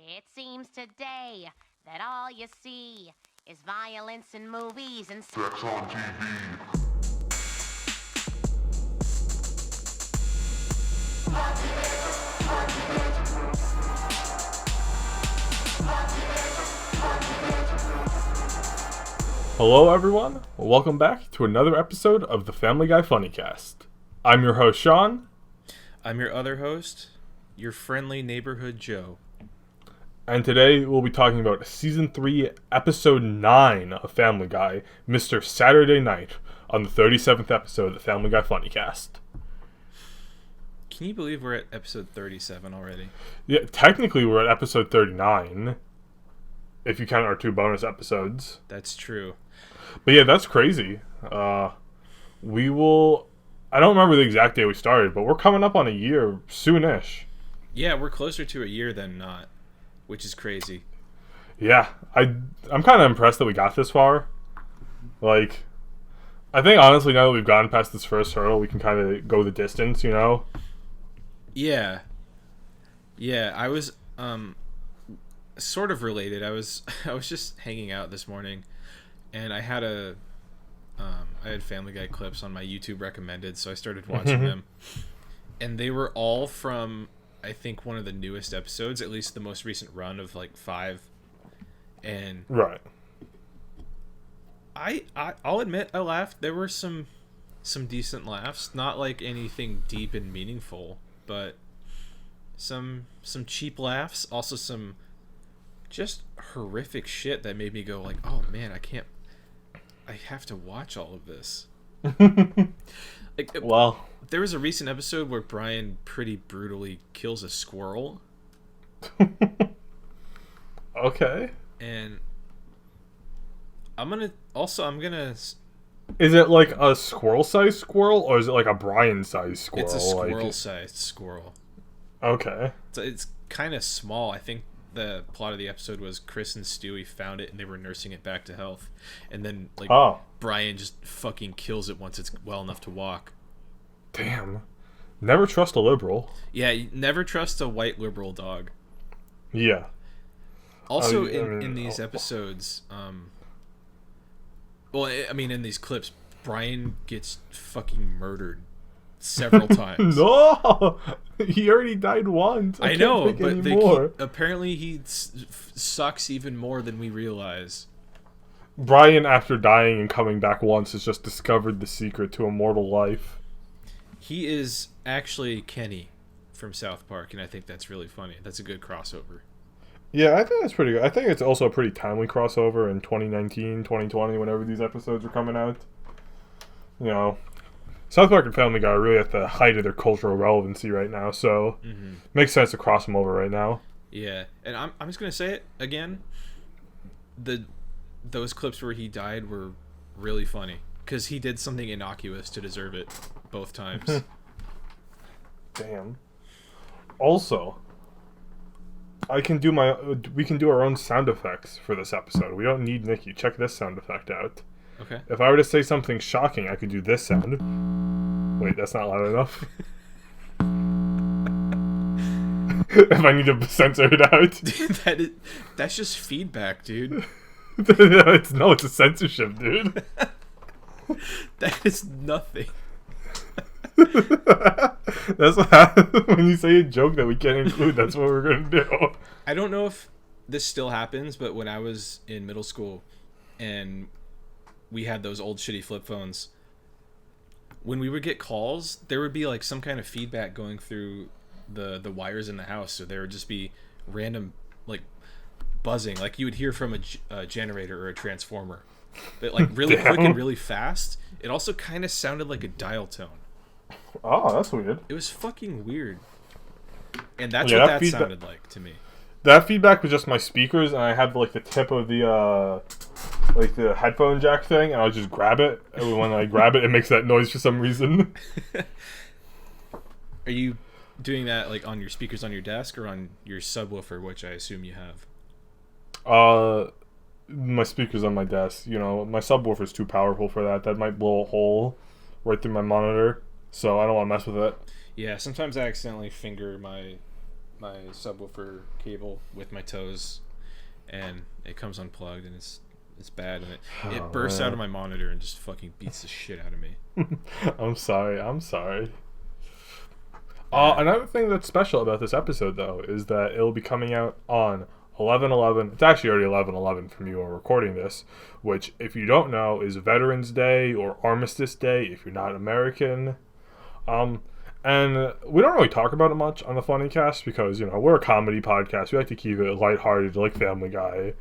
It seems today that all you see is violence in movies and sex on TV. Hello everyone, welcome back to another episode of the Family Guy Funnycast. I'm your host Sean. I'm your other host, your friendly neighborhood Joe. And today we'll be talking about Season 3, Episode 9 of Family Guy, Mr. Saturday Night, on the 37th episode of the Family Guy Funnycast. Can you believe we're at episode 37 already? Yeah, technically we're at episode 39, if you count our 2 bonus episodes. That's true. But yeah, that's crazy. I don't remember the exact day we started, but we're coming up on a year soonish. Yeah, we're closer to a year than not, which is crazy. Yeah, I'm kind of impressed that we got this far. Like, I think honestly now that we've gotten past this first hurdle, we can kind of go the distance, you know? Yeah. Yeah, I was sort of related. I was just hanging out this morning, and I had Family Guy clips on my YouTube recommended, so I started watching them. And they were all from, I think, one of the newest episodes, at least the most recent run of like 5. And right. I'll admit I laughed. There were some decent laughs, not like anything deep and meaningful, but some cheap laughs, also some just horrific shit that made me go like, "Oh man, I have to watch all of this." Well, there was a recent episode where Brian pretty brutally kills a squirrel. Okay. And I'm gonna. Is it like a squirrel-sized squirrel, or is it like a Brian-sized squirrel? It's a squirrel-sized squirrel. Okay. So it's kind of small. I think the plot of the episode was Chris and Stewie found it and they were nursing it back to health, and then Brian just fucking kills it once it's well enough to walk. Damn. Never trust a liberal. Yeah, you never trust a white liberal dog. Yeah. Also, in these episodes, in these clips, Brian gets fucking murdered several times. No! He already died once. I know, but apparently he sucks even more than we realize. Brian, after dying and coming back once, has just discovered the secret to immortal life. He is actually Kenny from South Park, and I think that's really funny. That's a good crossover. Yeah, I think that's pretty good. I think it's also a pretty timely crossover in 2019, 2020, whenever these episodes are coming out. You know, South Park and Family Guy are really at the height of their cultural relevancy right now, so makes sense to cross them over right now. Yeah, and I'm just going to say it again. Those clips where he died were really funny, because he did something innocuous to deserve it both times. Damn. Also, we can do our own sound effects for this episode. We don't need Nikki. Check this sound effect out. Okay. If I were to say something shocking, I could do this sound. Wait, that's not loud enough. If I need to censor it out. Dude, that's just feedback, dude. It's a censorship, dude. That is nothing. That's what happens when you say a joke that we can't include. That's what we're going to do. I don't know if this still happens, but when I was in middle school and we had those old shitty flip phones, when we would get calls, there would be like some kind of feedback going through the wires in the house, so there would just be random like buzzing, like you would hear from a generator or a transformer, but like really quick and really fast. It also kind of sounded like a dial tone. Oh, that's weird. It was fucking weird, and that's what that sounded like to me. That feedback was just my speakers, and I had like the tip of the headphone jack thing, and I would just grab it. And when I grab it, it makes that noise for some reason. Are you doing that like on your speakers on your desk or on your subwoofer, which I assume you have? My speakers on my desk. You know, my subwoofer's too powerful for that. That might blow a hole right through my monitor, so I don't want to mess with it. Yeah, sometimes I accidentally finger my my subwoofer cable with my toes, and it comes unplugged, and it's bad, and it bursts out of my monitor and just fucking beats the shit out of me. I'm sorry. Another thing that's special about this episode, though, is that it'll be coming out on 11/11. It's actually already 11/11 from you are recording this, which, if you don't know, is Veterans Day or Armistice Day if you're not American. And we don't really talk about it much on the Funnycast because, we're a comedy podcast. We like to keep it lighthearted, like Family Guy.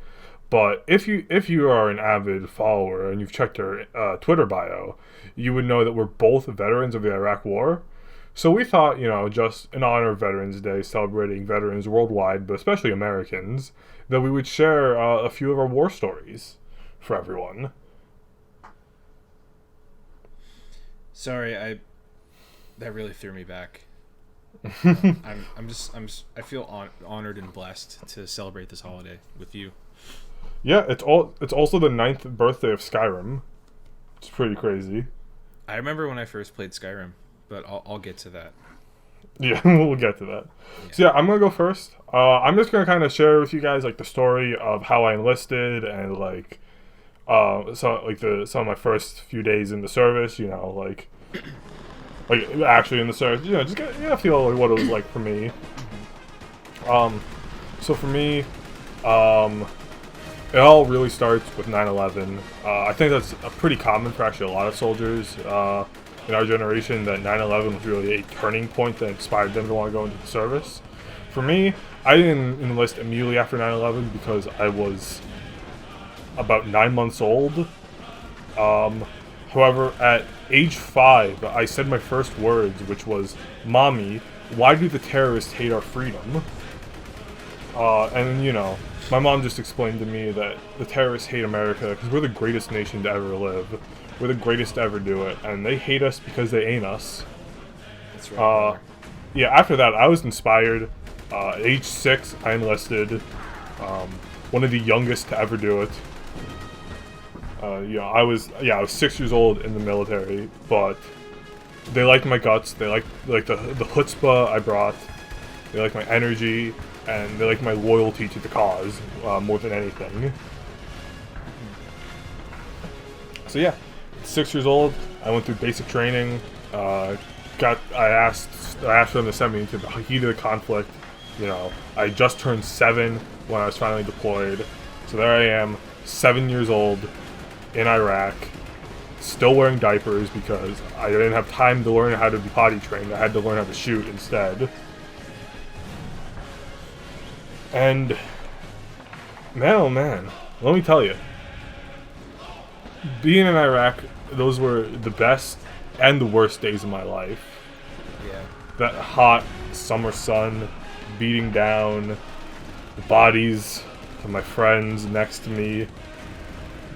But if you are an avid follower and you've checked our Twitter bio, you would know that we're both veterans of the Iraq War. So we thought, just in honor of Veterans Day, celebrating veterans worldwide, but especially Americans, that we would share a few of our war stories for everyone. Sorry, that really threw me back. I feel honored and blessed to celebrate this holiday with you. Yeah, it's also the 9th birthday of Skyrim. It's pretty crazy. I remember when I first played Skyrim, but I'll get to that. Yeah, we'll get to that. Yeah. So I'm gonna go first. I'm just gonna kind of share with you guys like the story of how I enlisted and some of my first few days in the service. Like actually in the service, just get a feel like what it was like for me. So for me, it all really starts with 9/11. I think that's pretty common for actually a lot of soldiers in our generation, that 9/11 was really a turning point that inspired them to want to go into the service. For me, I didn't enlist immediately after 9/11 because I was about 9 months old. However, at age 5, I said my first words, which was, "Mommy, why do the terrorists hate our freedom?" And my mom just explained to me that the terrorists hate America because we're the greatest nation to ever live. We're the greatest to ever do it, and they hate us because they ain't us. That's right. Yeah, after that, I was inspired. At age 6, I enlisted. One of the youngest to ever do it. I was 6 years old in the military, but they liked my guts. They liked the chutzpah I brought. They liked my energy, and they liked my loyalty to the cause more than anything. So yeah, 6 years old, I went through basic training. I asked for them to send me into the heat of the conflict. I just turned 7 when I was finally deployed. So there I am, 7 years old, in Iraq, still wearing diapers because I didn't have time to learn how to be potty trained. I had to learn how to shoot instead. And, man, oh man, let me tell you, being in Iraq, those were the best and the worst days of my life. Yeah. That hot summer sun beating down, the bodies of my friends next to me,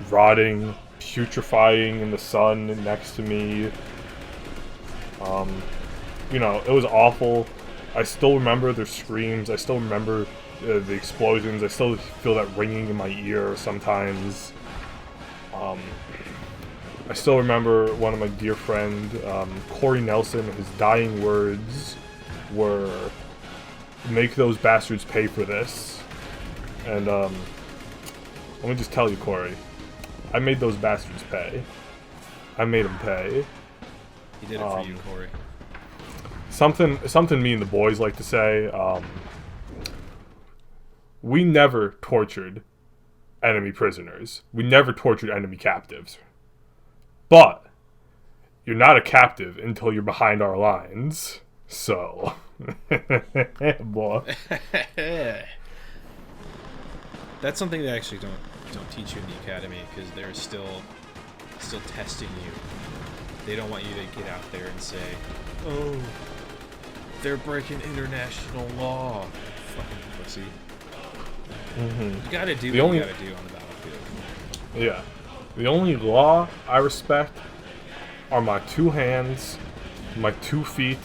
rotting, putrefying in the sun next to me. It was awful. I still remember their screams. I still remember the explosions. I still feel that ringing in my ear sometimes. I still remember one of my dear friend, Corey Nelson, his dying words were, "Make those bastards pay for this." And let me just tell you, Corey, I made those bastards pay. I made them pay. He did it for you, Corey. Something me and the boys like to say, we never tortured enemy prisoners. We never tortured enemy captives. But you're not a captive until you're behind our lines. So, boy. That's something they actually don't teach you in the academy, because they're still testing you. They don't want you to get out there and say, "Oh, they're breaking international law." Fucking pussy. Mm-hmm. You gotta do what you gotta do on the battlefield. Yeah. The only law I respect are my 2 hands, my 2 feet,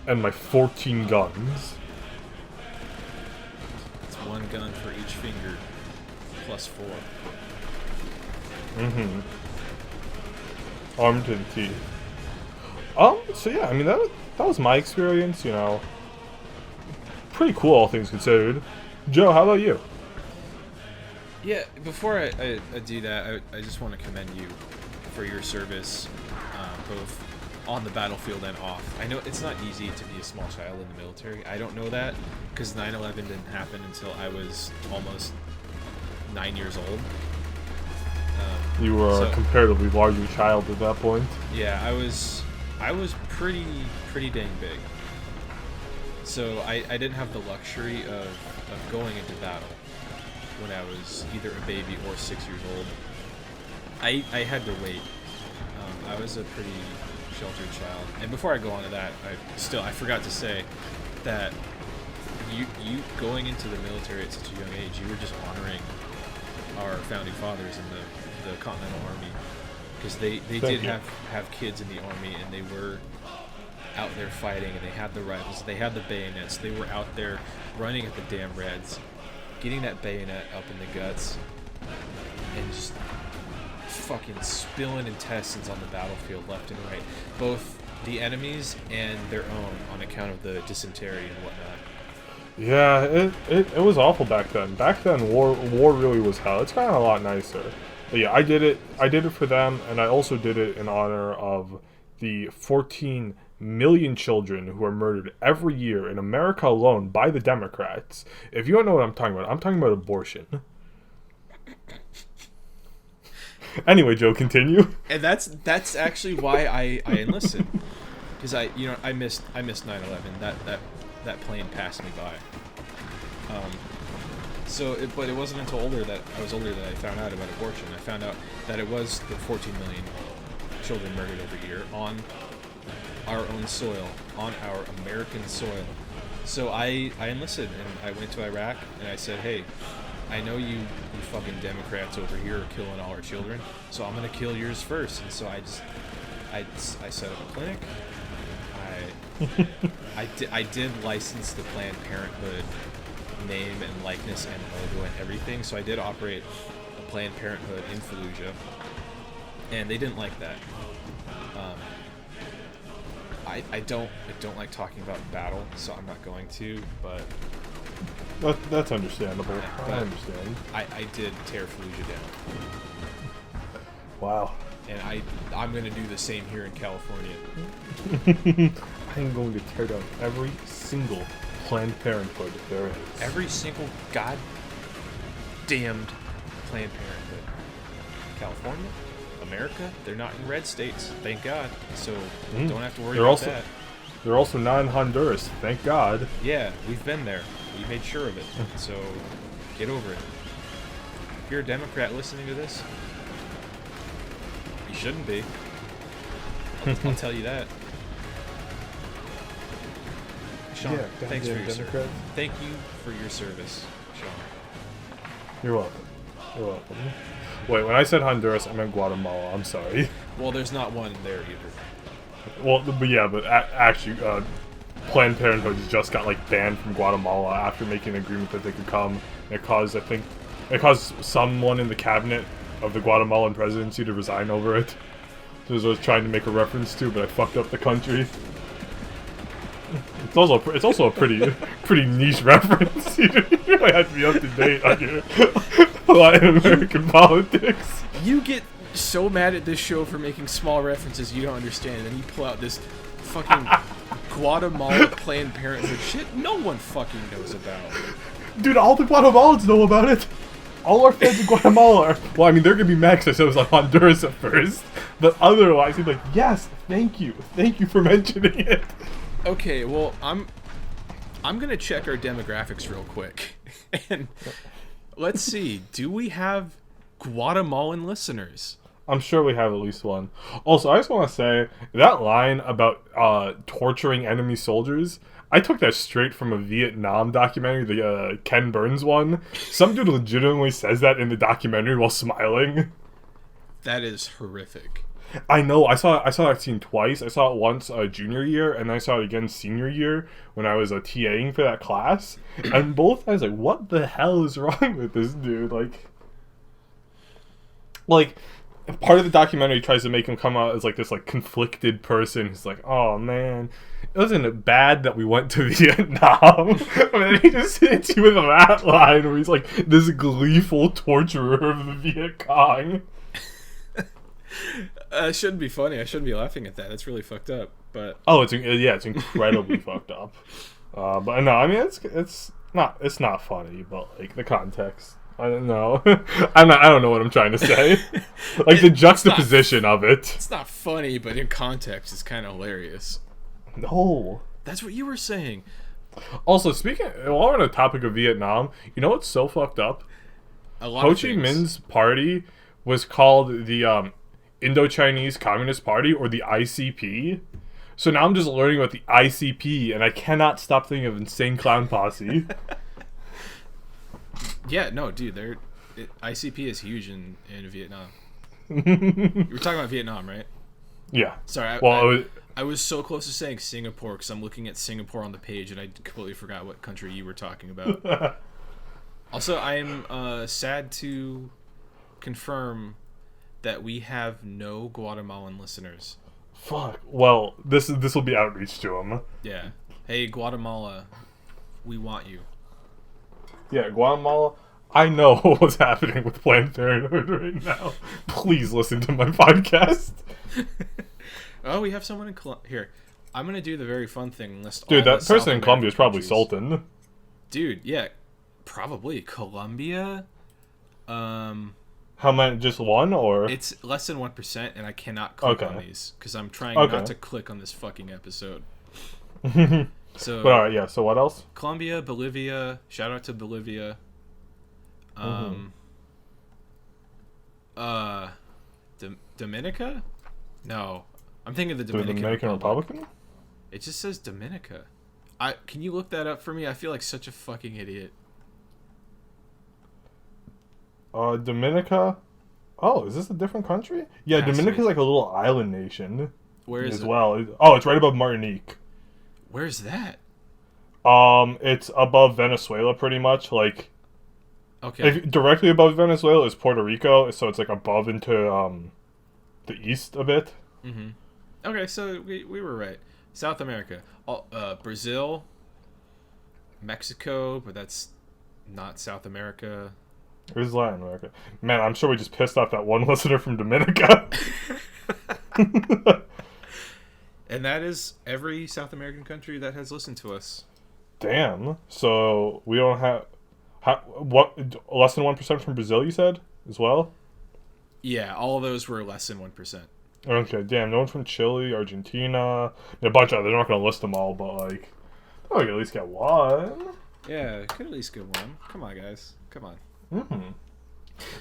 and my 14 guns. It's 1 gun for each finger, plus 4. Mm-hmm. Armed to the teeth. So yeah, I mean, that was my experience, pretty cool, all things considered. Joe, how about you? Yeah, before I do that, I just want to commend you for your service, both on the battlefield and off. I know it's not easy to be a small child in the military. I don't know that because 9/11 didn't happen until I was almost 9 years old. You were a comparatively larger child at that point. Yeah, I was pretty dang big. So I didn't have the luxury of going into battle when I was either a baby or 6 years old. I had to wait. I was a pretty sheltered child. And before I go on to that, I forgot to say that you going into the military at such a young age, you were just honoring our founding fathers in the Continental Army, because they did have kids in the Army, and they were out there fighting, and they had the rifles, they had the bayonets, they were out there running at the damn Reds, getting that bayonet up in the guts, and just fucking spilling intestines on the battlefield left and right, both the enemies and their own, on account of the dysentery and whatnot. Yeah, it was awful back then. Back then, war really was hell. It's gotten a lot nicer. But yeah, I did it for them, and I also did it in honor of the 14 million children who are murdered every year in America alone by the Democrats. If you don't know what I'm talking about abortion. Anyway, Joe, continue. And that's actually why I enlisted, because I missed 9/11. That plane passed me by. But it wasn't until I was older that I found out about abortion. I found out that it was the 14 million children murdered every year on our own soil, on our American soil. So I enlisted, and I went to Iraq, and I said, hey, I know you fucking Democrats over here are killing all our children, so I'm gonna kill yours first. And so I set up a clinic. I did license the Planned Parenthood name and likeness and logo and everything, so I did operate a Planned Parenthood in Fallujah, and they didn't like that. I don't like talking about battle, so I'm not going to, but that's understandable. Yeah, I understand. I did tear Fallujah down. Wow. And I'm going to do the same here in California. I am going to tear down every single Planned Parenthood there is. Every single goddamned Planned Parenthood. California, America, they're not in red states, thank God. So don't have to worry about that. They're also not in Honduras, thank God. Yeah, we've been there. We made sure of it. So get over it. If you're a Democrat listening to this, you shouldn't be. I'll tell you that. Sean, Yeah, thanks for your Democrats. service. Thank you for your service, Sean. You're welcome. You're welcome. Wait, when I said Honduras, I meant Guatemala. I'm sorry. Well, there's not one there either. Well, but yeah, but actually, Planned Parenthood just got like banned from Guatemala after making an agreement that they could come. And it caused someone in the cabinet of the Guatemalan presidency to resign over it. This is what I was trying to make a reference to, but I fucked up the country. It's also a pretty niche reference. You really have to be up to date on your Latin American politics. You get so mad at this show for making small references you don't understand, and then you pull out this fucking Guatemala Planned Parenthood shit no one fucking knows about. Dude, all the Guatemalans know about it. All our fans in Guatemala are... Well, I mean, they're going to be mad because I said it was like Honduras at first. But otherwise, they're like, yes, thank you. Thank you for mentioning it. Okay, well, I'm gonna check our demographics real quick, and let's see. Do we have Guatemalan listeners? I'm sure we have at least one. Also, I just want to say that line about torturing enemy soldiers. I took that straight from a Vietnam documentary, the Ken Burns one. Some dude legitimately says that in the documentary while smiling. That is horrific. I know. I saw that scene twice. I saw it once junior year, and I saw it again senior year when I was TAing for that class. And both I was like, "What the hell is wrong with this dude?" Like part of the documentary tries to make him come out as like this like conflicted person who's like, "Oh man, wasn't it bad that we went to Vietnam? And then he just hits you with that line where he's like, this gleeful torturer of the Viet Cong. It shouldn't be funny. I shouldn't be laughing at that. That's really fucked up. But it's incredibly fucked up. But no, I mean it's not funny, but like the context. I don't know. I don't know what I'm trying to say. Like the juxtaposition of it. It's not funny, but in context, it's kind of hilarious. No, that's what you were saying. Also, while we're on the topic of Vietnam, you know what's so fucked up? Ho Chi Minh's party was called the Indo-Chinese Communist Party, or the ICP. So now I'm just learning about the ICP, and I cannot stop thinking of Insane Clown Posse. Yeah, no, dude, ICP is huge in Vietnam. You were talking about Vietnam, right? Yeah. Sorry, I was so close to saying Singapore because I'm looking at Singapore on the page, and I completely forgot what country you were talking about. Also, I am sad to confirm that we have no Guatemalan listeners. Fuck. Well, this will be outreach to them. Yeah. Hey, Guatemala, we want you. Yeah, Guatemala. I know what's happening with Planned Parenthood right now. Please listen to my podcast. Oh, we have someone in Colombia. Here, I'm gonna do the very fun thing. Dude, that person in Colombia is probably Sultan. Dude, yeah, probably Colombia. How many? Just one, or it's less than 1%, and I cannot click on these because I'm trying not to click on this fucking episode. So, but all right, yeah. So what else? Colombia, Bolivia. Shout out to Bolivia. Dominica? No, I'm thinking the Dominican Republic. It just says Dominica. Can you look that up for me? I feel like such a fucking idiot. Dominica. Oh, is this a different country? Yeah, Dominica's like a little island nation. Where is it? As well. Oh, it's right above Martinique. Where's that? It's above Venezuela, pretty much. Like, okay. Directly above Venezuela is Puerto Rico, so it's like above into the east a bit. Mm-hmm. Okay, so we were right. South America, Brazil, Mexico, but that's not South America. Where's Latin America? Man, I'm sure we just pissed off that one listener from Dominica. And that is every South American country that has listened to us. Damn. So we don't have... what? Less than 1% from Brazil, you said? As well? Yeah, all of those were less than 1%. Okay, damn. No one from Chile, Argentina... A bunch of... They're not going to list them all, but like... Oh, we can at least get one. Yeah, could at least get one. Come on, guys. Come on. Mm-hmm.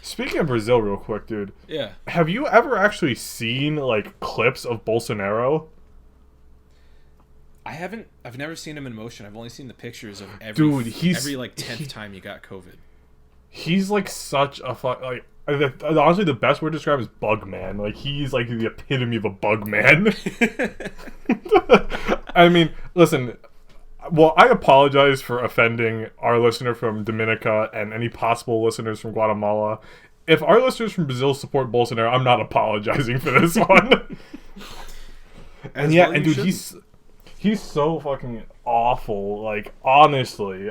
Speaking of Brazil real quick, dude. Yeah. Have you ever actually seen, like, clips of Bolsonaro? I haven't. I've never seen him in motion. I've only seen the pictures of every 10th time you got COVID. He's like such a like. Honestly, the best word to describe is bug man. Like, he's like the epitome of a bug man. I mean, listen. Well, I apologize for offending our listener from Dominica and any possible listeners from Guatemala. If our listeners from Brazil support Bolsonaro, I'm not apologizing for this one. And yeah, and dude, he's so fucking awful. Like, honestly,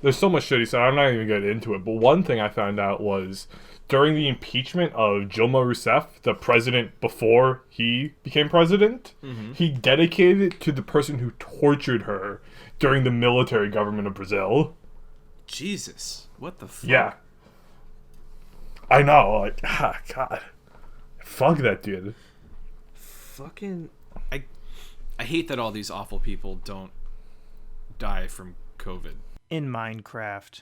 there's so much shit he said. I'm not even getting into it. But one thing I found out was during the impeachment of Dilma Rousseff, the president before he became president, he dedicated it to the person who tortured her during the military government of Brazil. Jesus, what the fuck? Yeah, I know. Like, God, fuck that dude. Fucking, I hate that all these awful people don't die from COVID. In Minecraft.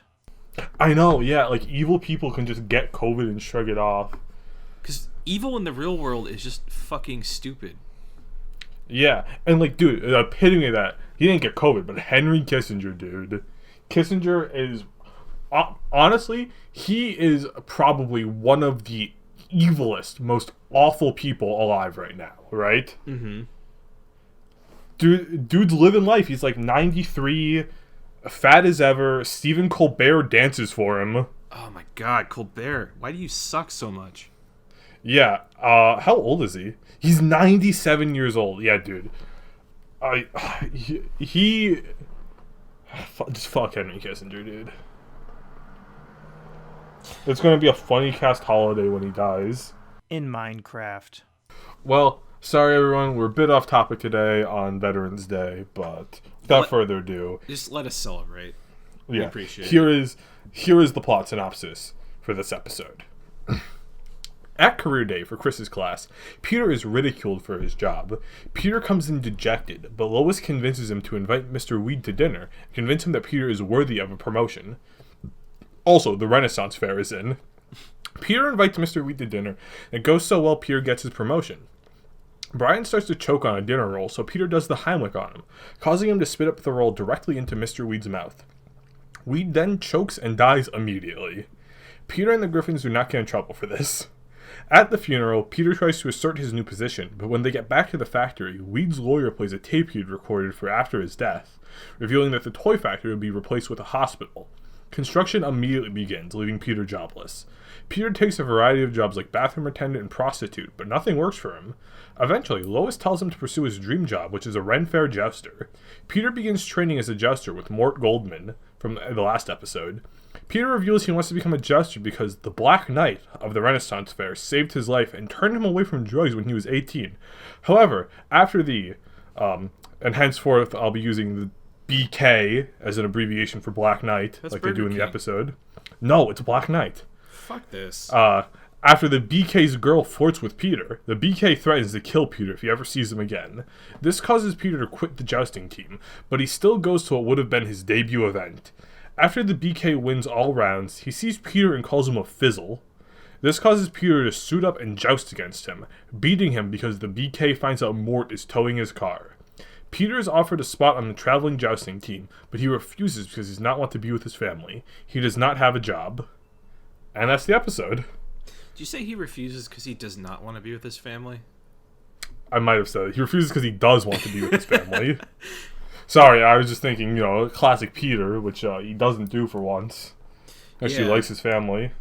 I know, yeah, like, evil people can just get COVID and shrug it off. Because evil in the real world is just fucking stupid. Yeah, and, like, dude, the epitome of that, he didn't get COVID, but Henry Kissinger, dude. Kissinger is, honestly, he is probably one of the evilest, most awful people alive right now, right? Mm-hmm. Dude's living life. He's, like, 93, fat as ever. Stephen Colbert dances for him. Oh my god, Colbert. Why do you suck so much? Yeah. How old is he? He's 97 years old. Yeah, dude. he just fuck Henry Kissinger, dude. It's gonna be a Funnycast holiday when he dies. In Minecraft. Well, sorry everyone, we're a bit off topic today on Veterans Day, but without further ado, Just let us celebrate. We appreciate it. Here is the plot synopsis for this episode. At career day for Chris's class, Peter is ridiculed for his job. Peter comes in dejected, but Lois convinces him to invite Mr. Weed to dinner and convince him that Peter is worthy of a promotion. Also, the Renaissance Fair is in. Peter invites Mr. Weed to dinner, and it goes so well Peter gets his promotion. Brian starts to choke on a dinner roll, so Peter does the Heimlich on him, causing him to spit up the roll directly into Mr. Weed's mouth. Weed then chokes and dies immediately. Peter and the Griffins do not get in trouble for this. At the funeral, Peter tries to assert his new position, but when they get back to the factory, Weed's lawyer plays a tape he'd recorded for after his death, revealing that the toy factory would be replaced with a hospital. Construction immediately begins, leaving Peter jobless. Peter takes a variety of jobs like bathroom attendant and prostitute, but nothing works for him. Eventually, Lois tells him to pursue his dream job, which is a Ren Fair jouster. Peter begins training as a jouster with Mort Goldman from the last episode. Peter reveals he wants to become a jouster because the Black Knight of the Renaissance Fair saved his life and turned him away from drugs when he was 18. However, after the, and henceforth I'll be using the BK as an abbreviation for Black Knight, That's like Burger they do in King. the episode. No, it's Black Knight. Fuck this. After the BK's girl flirts with Peter, the BK threatens to kill Peter if he ever sees him again. This causes Peter to quit the jousting team, but he still goes to what would have been his debut event. After the BK wins all rounds, he sees Peter and calls him a fizzle. This causes Peter to suit up and joust against him, beating him because the BK finds out Mort is towing his car. Peter is offered a spot on the traveling jousting team, but he refuses because he does not want to be with his family. He does not have a job. And that's the episode. Did you say he refuses because he does not want to be with his family? I might have said it. He refuses because he does want to be with his family. Sorry, I was just thinking, classic Peter, which he doesn't do for once. Actually likes his family.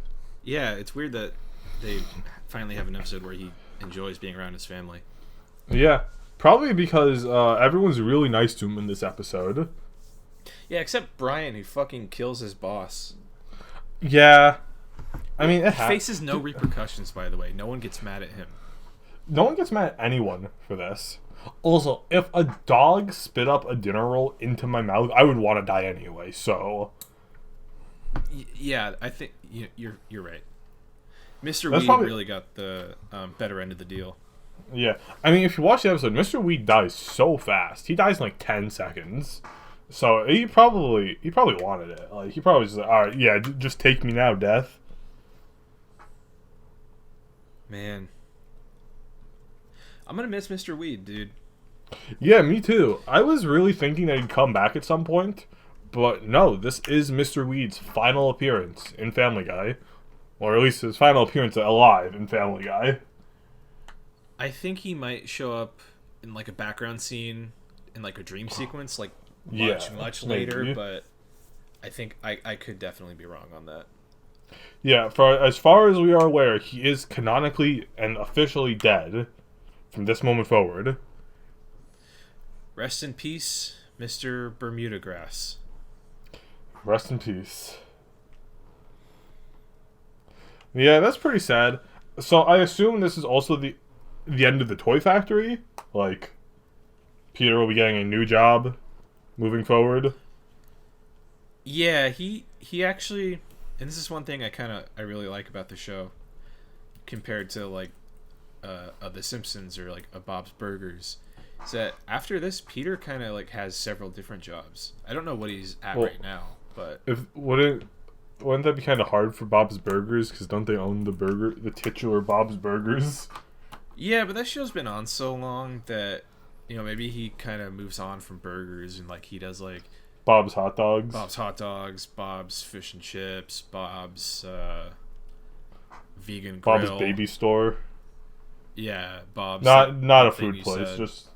Yeah, it's weird that they finally have an episode where he enjoys being around his family. Yeah, probably because everyone's really nice to him in this episode. Yeah, except Brian, who fucking kills his boss. Yeah. I mean, He faces no repercussions, by the way. No one gets mad at him. No one gets mad at anyone for this. Also, if a dog spit up a dinner roll into my mouth, I would want to die anyway, so... Yeah, I think you're right. Mr. That's Weed probably... really got the better end of the deal. Yeah. I mean, if you watch the episode, Mr. Weed dies so fast. He dies in like 10 seconds. So he probably wanted it. Like, he probably was just like, alright, yeah, just take me now, death. Man. I'm gonna miss Mr. Weed, dude. Yeah, me too. I was really thinking that he'd come back at some point, but no, this is Mr. Weed's final appearance in Family Guy. Or at least his final appearance alive in Family Guy. I think he might show up in like a background scene in like a dream sequence, like much later, maybe. but I think I could definitely be wrong on that. Yeah, as far as we are aware, he is canonically and officially dead from this moment forward. Rest in peace, Mr. Bermuda Grass. Rest in peace. Yeah, that's pretty sad. So I assume this is also the end of the toy factory? Like, Peter will be getting a new job moving forward? Yeah, he actually, and this is one thing I really like about the show compared to like The Simpsons or like a Bob's Burgers, is that after this Peter kind of like has several different jobs. I don't know what he's at right now, but wouldn't that be kind of hard for Bob's Burgers, because don't they own the titular Bob's Burgers? Yeah, but that show's been on so long that maybe he kind of moves on from burgers and like he does like Bob's Hot Dogs, Bob's Fish and Chips, Bob's Vegan Bob's Grill. Baby Store. Yeah, Bob's not a food place, just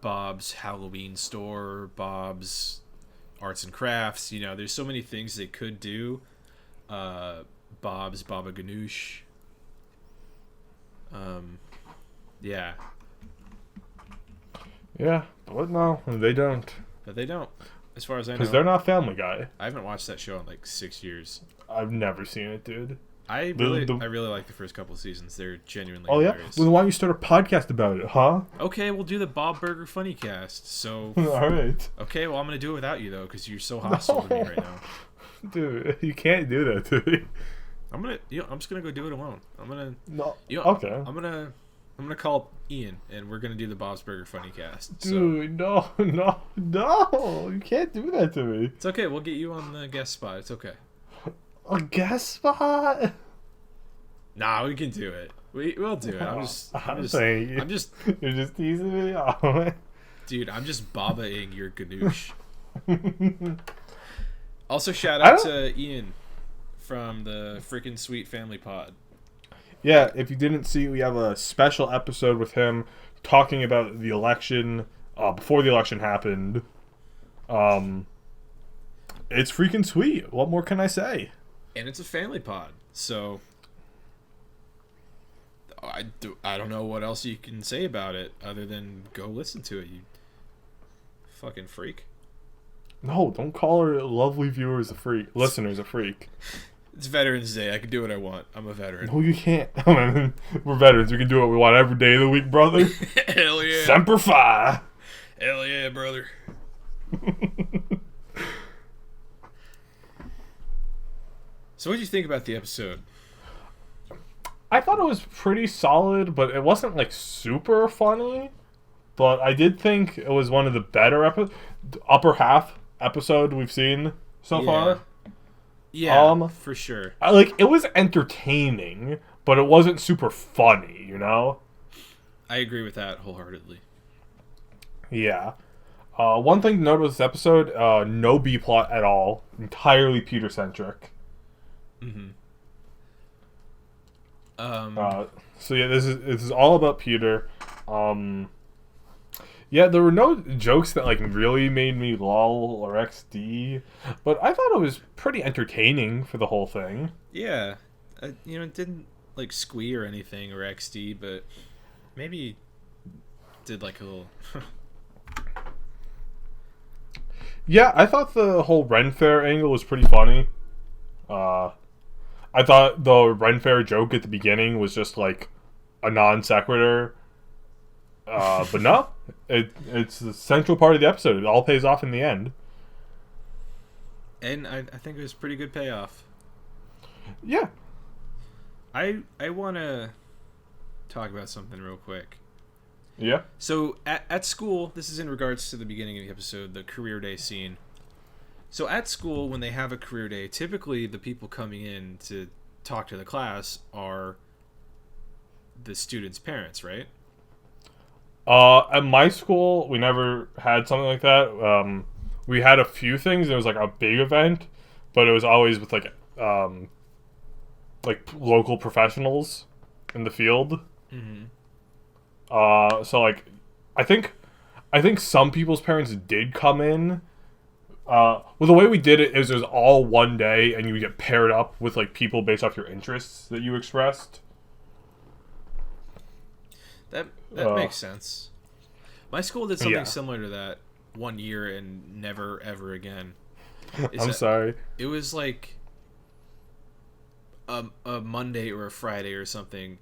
Bob's Halloween Store, Bob's Arts and Crafts. There's so many things they could do. Bob's Baba Ganoush. Yeah. Yeah, but no, they don't. But they don't, as far as I know. Because they're not Family Guy. I haven't watched that show in like 6 years. I've never seen it, dude. I really like the first couple of seasons. They're genuinely hilarious. Well, why don't you start a podcast about it, huh? Okay, we'll do the Bob Burger Funnycast. So, all right. Okay, well, I'm gonna do it without you though, because you're so hostile to me right now. Dude, you can't do that to me. I'm just gonna go do it alone. No. Okay. I'm gonna call Ian, and we're gonna do the Bob's Burger Funnycast. Dude, no, you can't do that to me. It's okay. We'll get you on the guest spot. It's okay. A guest spot? Nah, we can do it. We'll do it. I'm just you're just teasing me. Oh, dude, I'm just Baba-ing your ganoush. Also, shout out to Ian from the freaking Sweet Family Pod. Yeah, if you didn't see, we have a special episode with him talking about the election before the election happened. It's freaking sweet. What more can I say? And it's a family pod, so I don't know what else you can say about it other than go listen to it, you fucking freak. No, don't call our lovely viewers a freak. Listeners a freak. It's Veterans Day. I can do what I want. I'm a veteran. No, you can't. We're veterans. We can do what we want every day of the week, brother. Hell yeah. Semper Fi. Hell yeah, brother. So what did you think about the episode? I thought it was pretty solid, but it wasn't like super funny. But I did think it was one of the better upper half episode we've seen so far. Yeah, for sure. It was entertaining, but it wasn't super funny, you know? I agree with that wholeheartedly. Yeah. One thing to note about this episode, no B-plot at all. Entirely Peter-centric. Mm-hmm. So yeah, this is all about Peter. Yeah, there were no jokes that like really made me lol or XD, but I thought it was pretty entertaining for the whole thing. Yeah, it didn't like squee or anything or XD, but maybe did like a little. Yeah, I thought the whole Ren Fair angle was pretty funny. I thought the Ren Fair joke at the beginning was just like a non sequitur. But no, it's the central part of the episode. It all pays off in the end. And I think it was pretty good payoff. Yeah. I want to talk about something real quick. Yeah. So at school, this is in regards to the beginning of the episode, the career day scene. So at school, when they have a career day, typically the people coming in to talk to the class are the students' parents, right? At my school, we never had something like that. We had a few things. It was like a big event, but it was always with like local professionals in the field. Mm-hmm. So like, I think some people's parents did come in. Well, the way we did it is it was all one day, and you would get paired up with like people based off your interests that you expressed. That makes sense. My school did something similar to that one year and never ever again. I'm sorry. It was like a Monday or a Friday or something.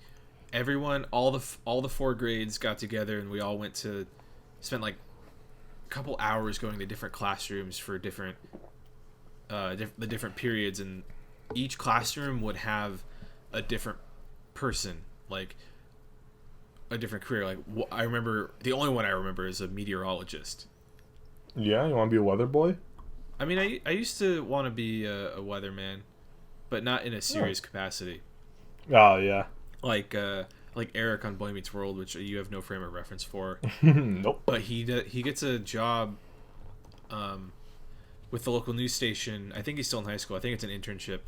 Everyone, all the 4 grades got together and we all went to spent like a couple hours going to different classrooms for different the different periods, and each classroom would have a different person, like a different career. Like I remember, the only one I remember is a meteorologist. Yeah, you want to be a weather boy? I mean, I used to want to be a weatherman, but not in a serious capacity. Oh yeah. Like Eric on Boy Meets World, which you have no frame of reference for. Nope. But he gets a job with the local news station. I think he's still in high school. I think it's an internship,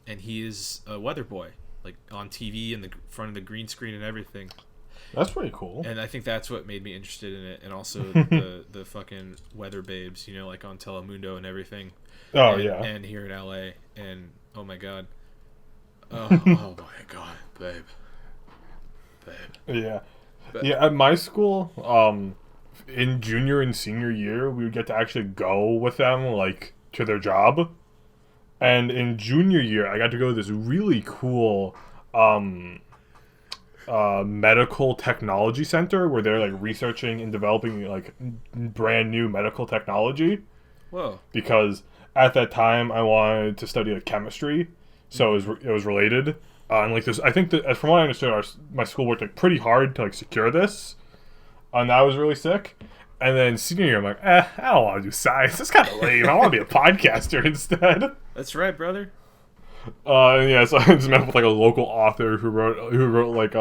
and he is a weather boy, like on TV in the front of the green screen and everything. That's pretty cool. And I think that's what made me interested in it, and also the fucking weather babes, like on Telemundo and everything. Oh and, yeah. And here in LA, and oh my god. Oh my god, babe. Yeah. Yeah, at my school, in junior and senior year, we would get to actually go with them, like, to their job. And in junior year, I got to go to this really cool medical technology center where they're, like, researching and developing, like, brand new medical technology. Whoa. Because at that time, I wanted to study, like, chemistry, so it was related. And, like, this, I think that, from what I understood, my school worked, like, pretty hard to, like, secure this. And that was really sick. And then senior year, I'm like, I don't want to do science. That's kind of lame. I want to be a podcaster instead. That's right, brother. Yeah, so I just met with like a local author who wrote like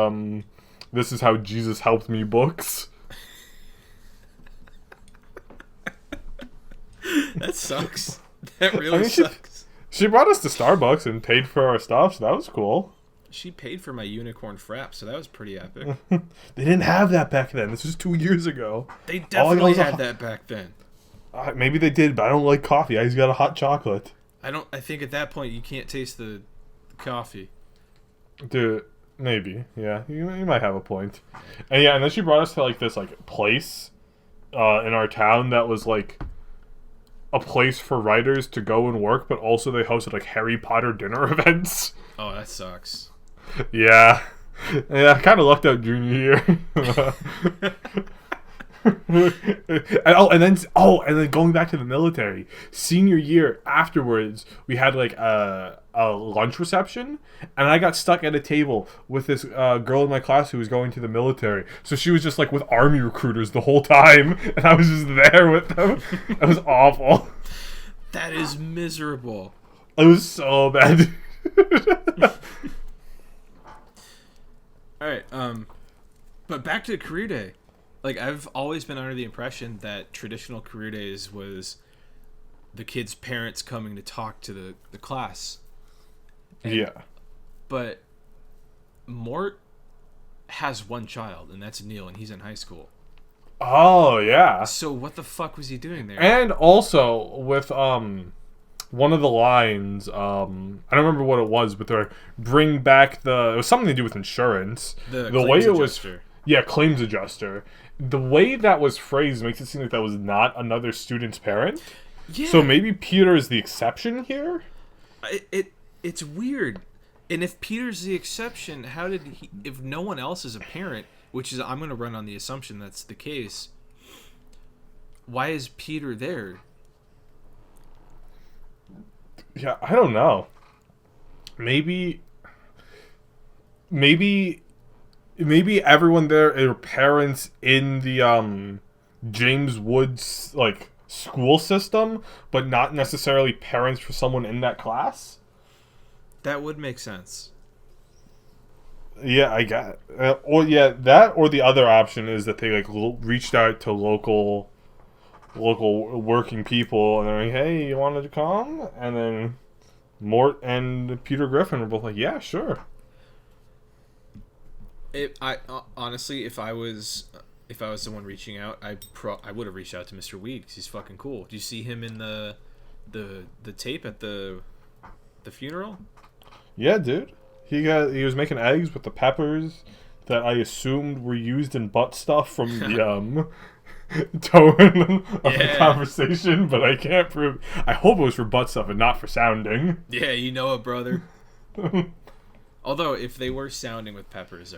"This is how Jesus helped me" books. That sucks. That really sucks. She brought us to Starbucks and paid for our stuff, so that was cool. She paid for my unicorn frap, so that was pretty epic. They didn't have that back then. This was 2 years ago. They definitely had that back then. Maybe they did, but I don't like coffee. I just got a hot chocolate. I think at that point you can't taste the coffee. Dude, maybe. Yeah, you might have a point. And yeah, and then she brought us to like this like place in our town that was like a place for writers to go and work, but also they hosted like Harry Potter dinner events. Oh, that sucks. Yeah. Yeah, I kind of lucked out junior year. and then going back to the military, senior year afterwards, we had like a lunch reception, and I got stuck at a table with this girl in my class who was going to the military. So she was just like with army recruiters the whole time, and I was just there with them. It was awful. That is miserable. It was so bad. All right, but back to career day. Like, I've always been under the impression that traditional career days was the kids' parents coming to talk to the class. Yeah. But Mort has one child, and that's Neil, and he's in high school. Oh, yeah. So what the fuck was he doing there? And also, with one of the lines, I don't remember what it was, but they're like, bring back it was something to do with insurance. The way it adjuster. was, yeah, claims adjuster. The way that was phrased makes it seem like that was not another student's parent. Yeah. So maybe Peter is the exception here? It's weird. And if Peter's the exception, how did he, if no one else is a parent, which is, I'm going to run on the assumption that's the case, why is Peter there? Yeah, I don't know. Maybe everyone there are parents in the James Woods like school system, but not necessarily parents for someone in that class. That would make sense. Yeah, I got it. Or yeah, that or the other option is that they like reached out to local working people and they're like, "Hey, you wanted to come?" And then Mort and Peter Griffin were both like, "Yeah, sure." Honestly, if I was the one reaching out, I would have reached out to Mr. Weed because he's fucking cool. Do you see him in the tape at the funeral? Yeah, dude. He was making eggs with the peppers that I assumed were used in butt stuff from the tone of the conversation, but I can't prove. I hope it was for butt stuff and not for sounding. Yeah, you know it, brother. Although, if they were sounding with peppers,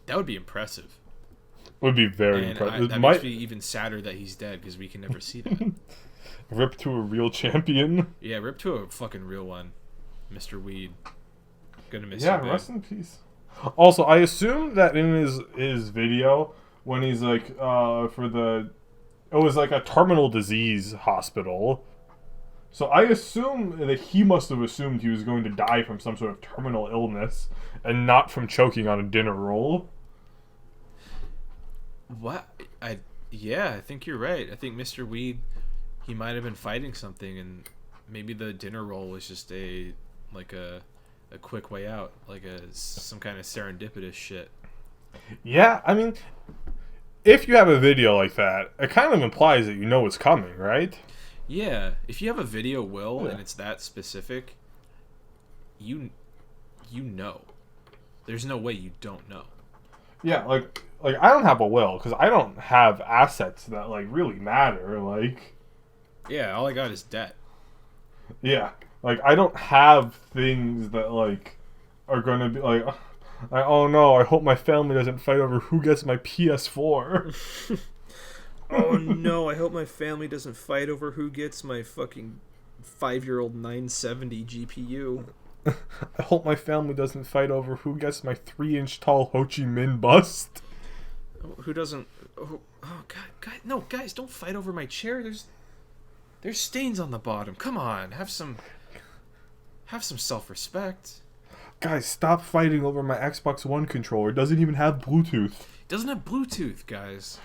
that would be impressive. Would be very impressive. That makes me even sadder that he's dead because we can never see that. Rip to a real champion. Yeah, rip to a fucking real one, Mr. Weed. Gonna miss you, yeah, babe. rest in peace. Also, I assume that in his video when he's like it was like a terminal disease hospital. So I assume that he must have assumed he was going to die from some sort of terminal illness and not from choking on a dinner roll. What? I think you're right. I think Mr. Weed, he might have been fighting something, and maybe the dinner roll was just a quick way out, like some kind of serendipitous shit. Yeah, I mean, if you have a video like that, it kind of implies that you know what's coming, right? Yeah, if you have a video, and it's that specific, you know. There's no way you don't know. Yeah, like like, I don't have a will because I don't have assets that, like, really matter. Like, Yeah, all I got is debt. yeah, like, I don't have things that, like, are gonna be like, oh no, I hope my family doesn't fight over who gets my PS4. Oh no, I hope my family doesn't fight over who gets my fucking 5-year-old 970 GPU. I hope my family doesn't fight over who gets my 3-inch tall Ho Chi Minh bust. Who doesn't? Oh God, no, guys, don't fight over my chair. There's stains on the bottom. Come on, have some self-respect. Guys, stop fighting over my Xbox One controller. It doesn't even have Bluetooth. It doesn't have Bluetooth, guys.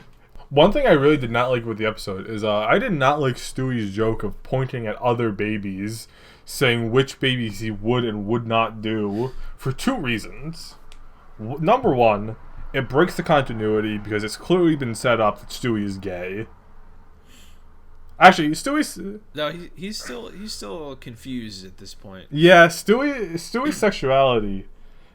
One thing I really did not like with the episode is I did not like Stewie's joke of pointing at other babies, saying which babies he would and would not do, for 2 reasons. Number one, it breaks the continuity because it's clearly been set up that Stewie is gay. Actually, Stewie's... No, he's still confused at this point. Yeah, Stewie's sexuality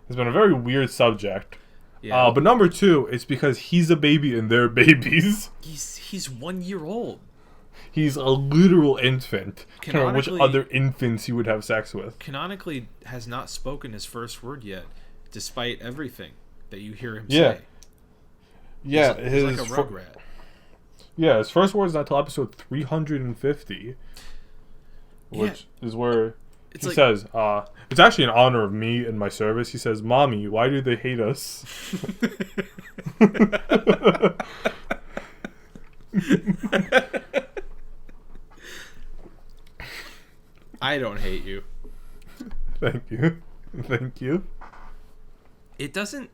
has been a very weird subject. Yeah. But number 2, it's because he's a baby and they're babies. He's 1 year old. He's a literal infant. I don't know which Canonically- other infants he would have sex with. Canonically has not spoken his first word yet, despite everything that you hear him Yeah. say. Yeah, He's like a rugrat. Yeah, his first words not till episode 350, which is where It's he like- says, it's actually in honor of me and my service. He says, "Mommy, why do they hate us?" I don't hate you. Thank you. Thank you. It doesn't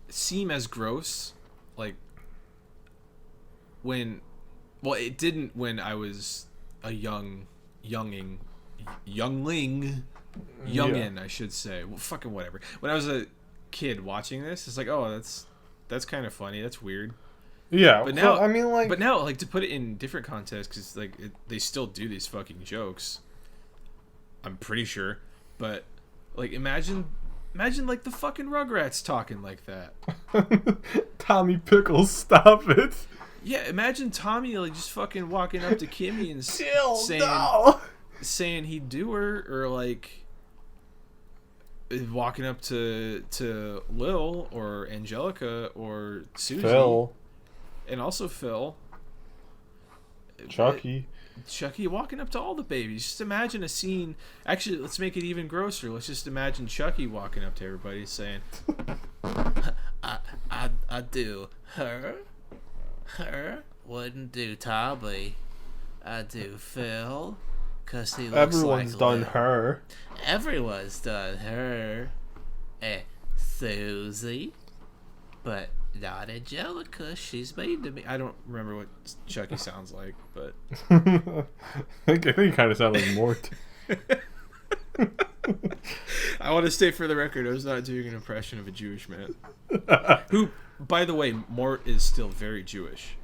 seem as gross, like, when... Well, it didn't when I was a youngling, I should say. Well, fucking whatever. When I was a kid watching this, it's like, oh, that's kind of funny. That's weird. Yeah, But now, I mean, like... But now, like, to put it in different context, because, like, they still do these fucking jokes. I'm pretty sure. But, like, imagine, like, the fucking Rugrats talking like that. Tommy Pickles, stop it. Yeah, imagine Tommy, like, just fucking walking up to Kimmy and saying he'd do her, or, like, walking up to Lil, or Angelica, or Susie. Phil. And also Phil. Chucky. Chucky walking up to all the babies. Just imagine a scene. Actually, let's make it even grosser. Let's just imagine Chucky walking up to everybody saying, I do her wouldn't do Tommy. I do Phil, cause he looks Everyone's like done Lil. her. Everyone's done her. Susie, but not Angelica. She's mean to me. I don't remember what Chucky sounds like, but I think he kind of sounds like Mort. I want to state for the record, I was not doing an impression of a Jewish man. Who, by the way, Mort is still very Jewish.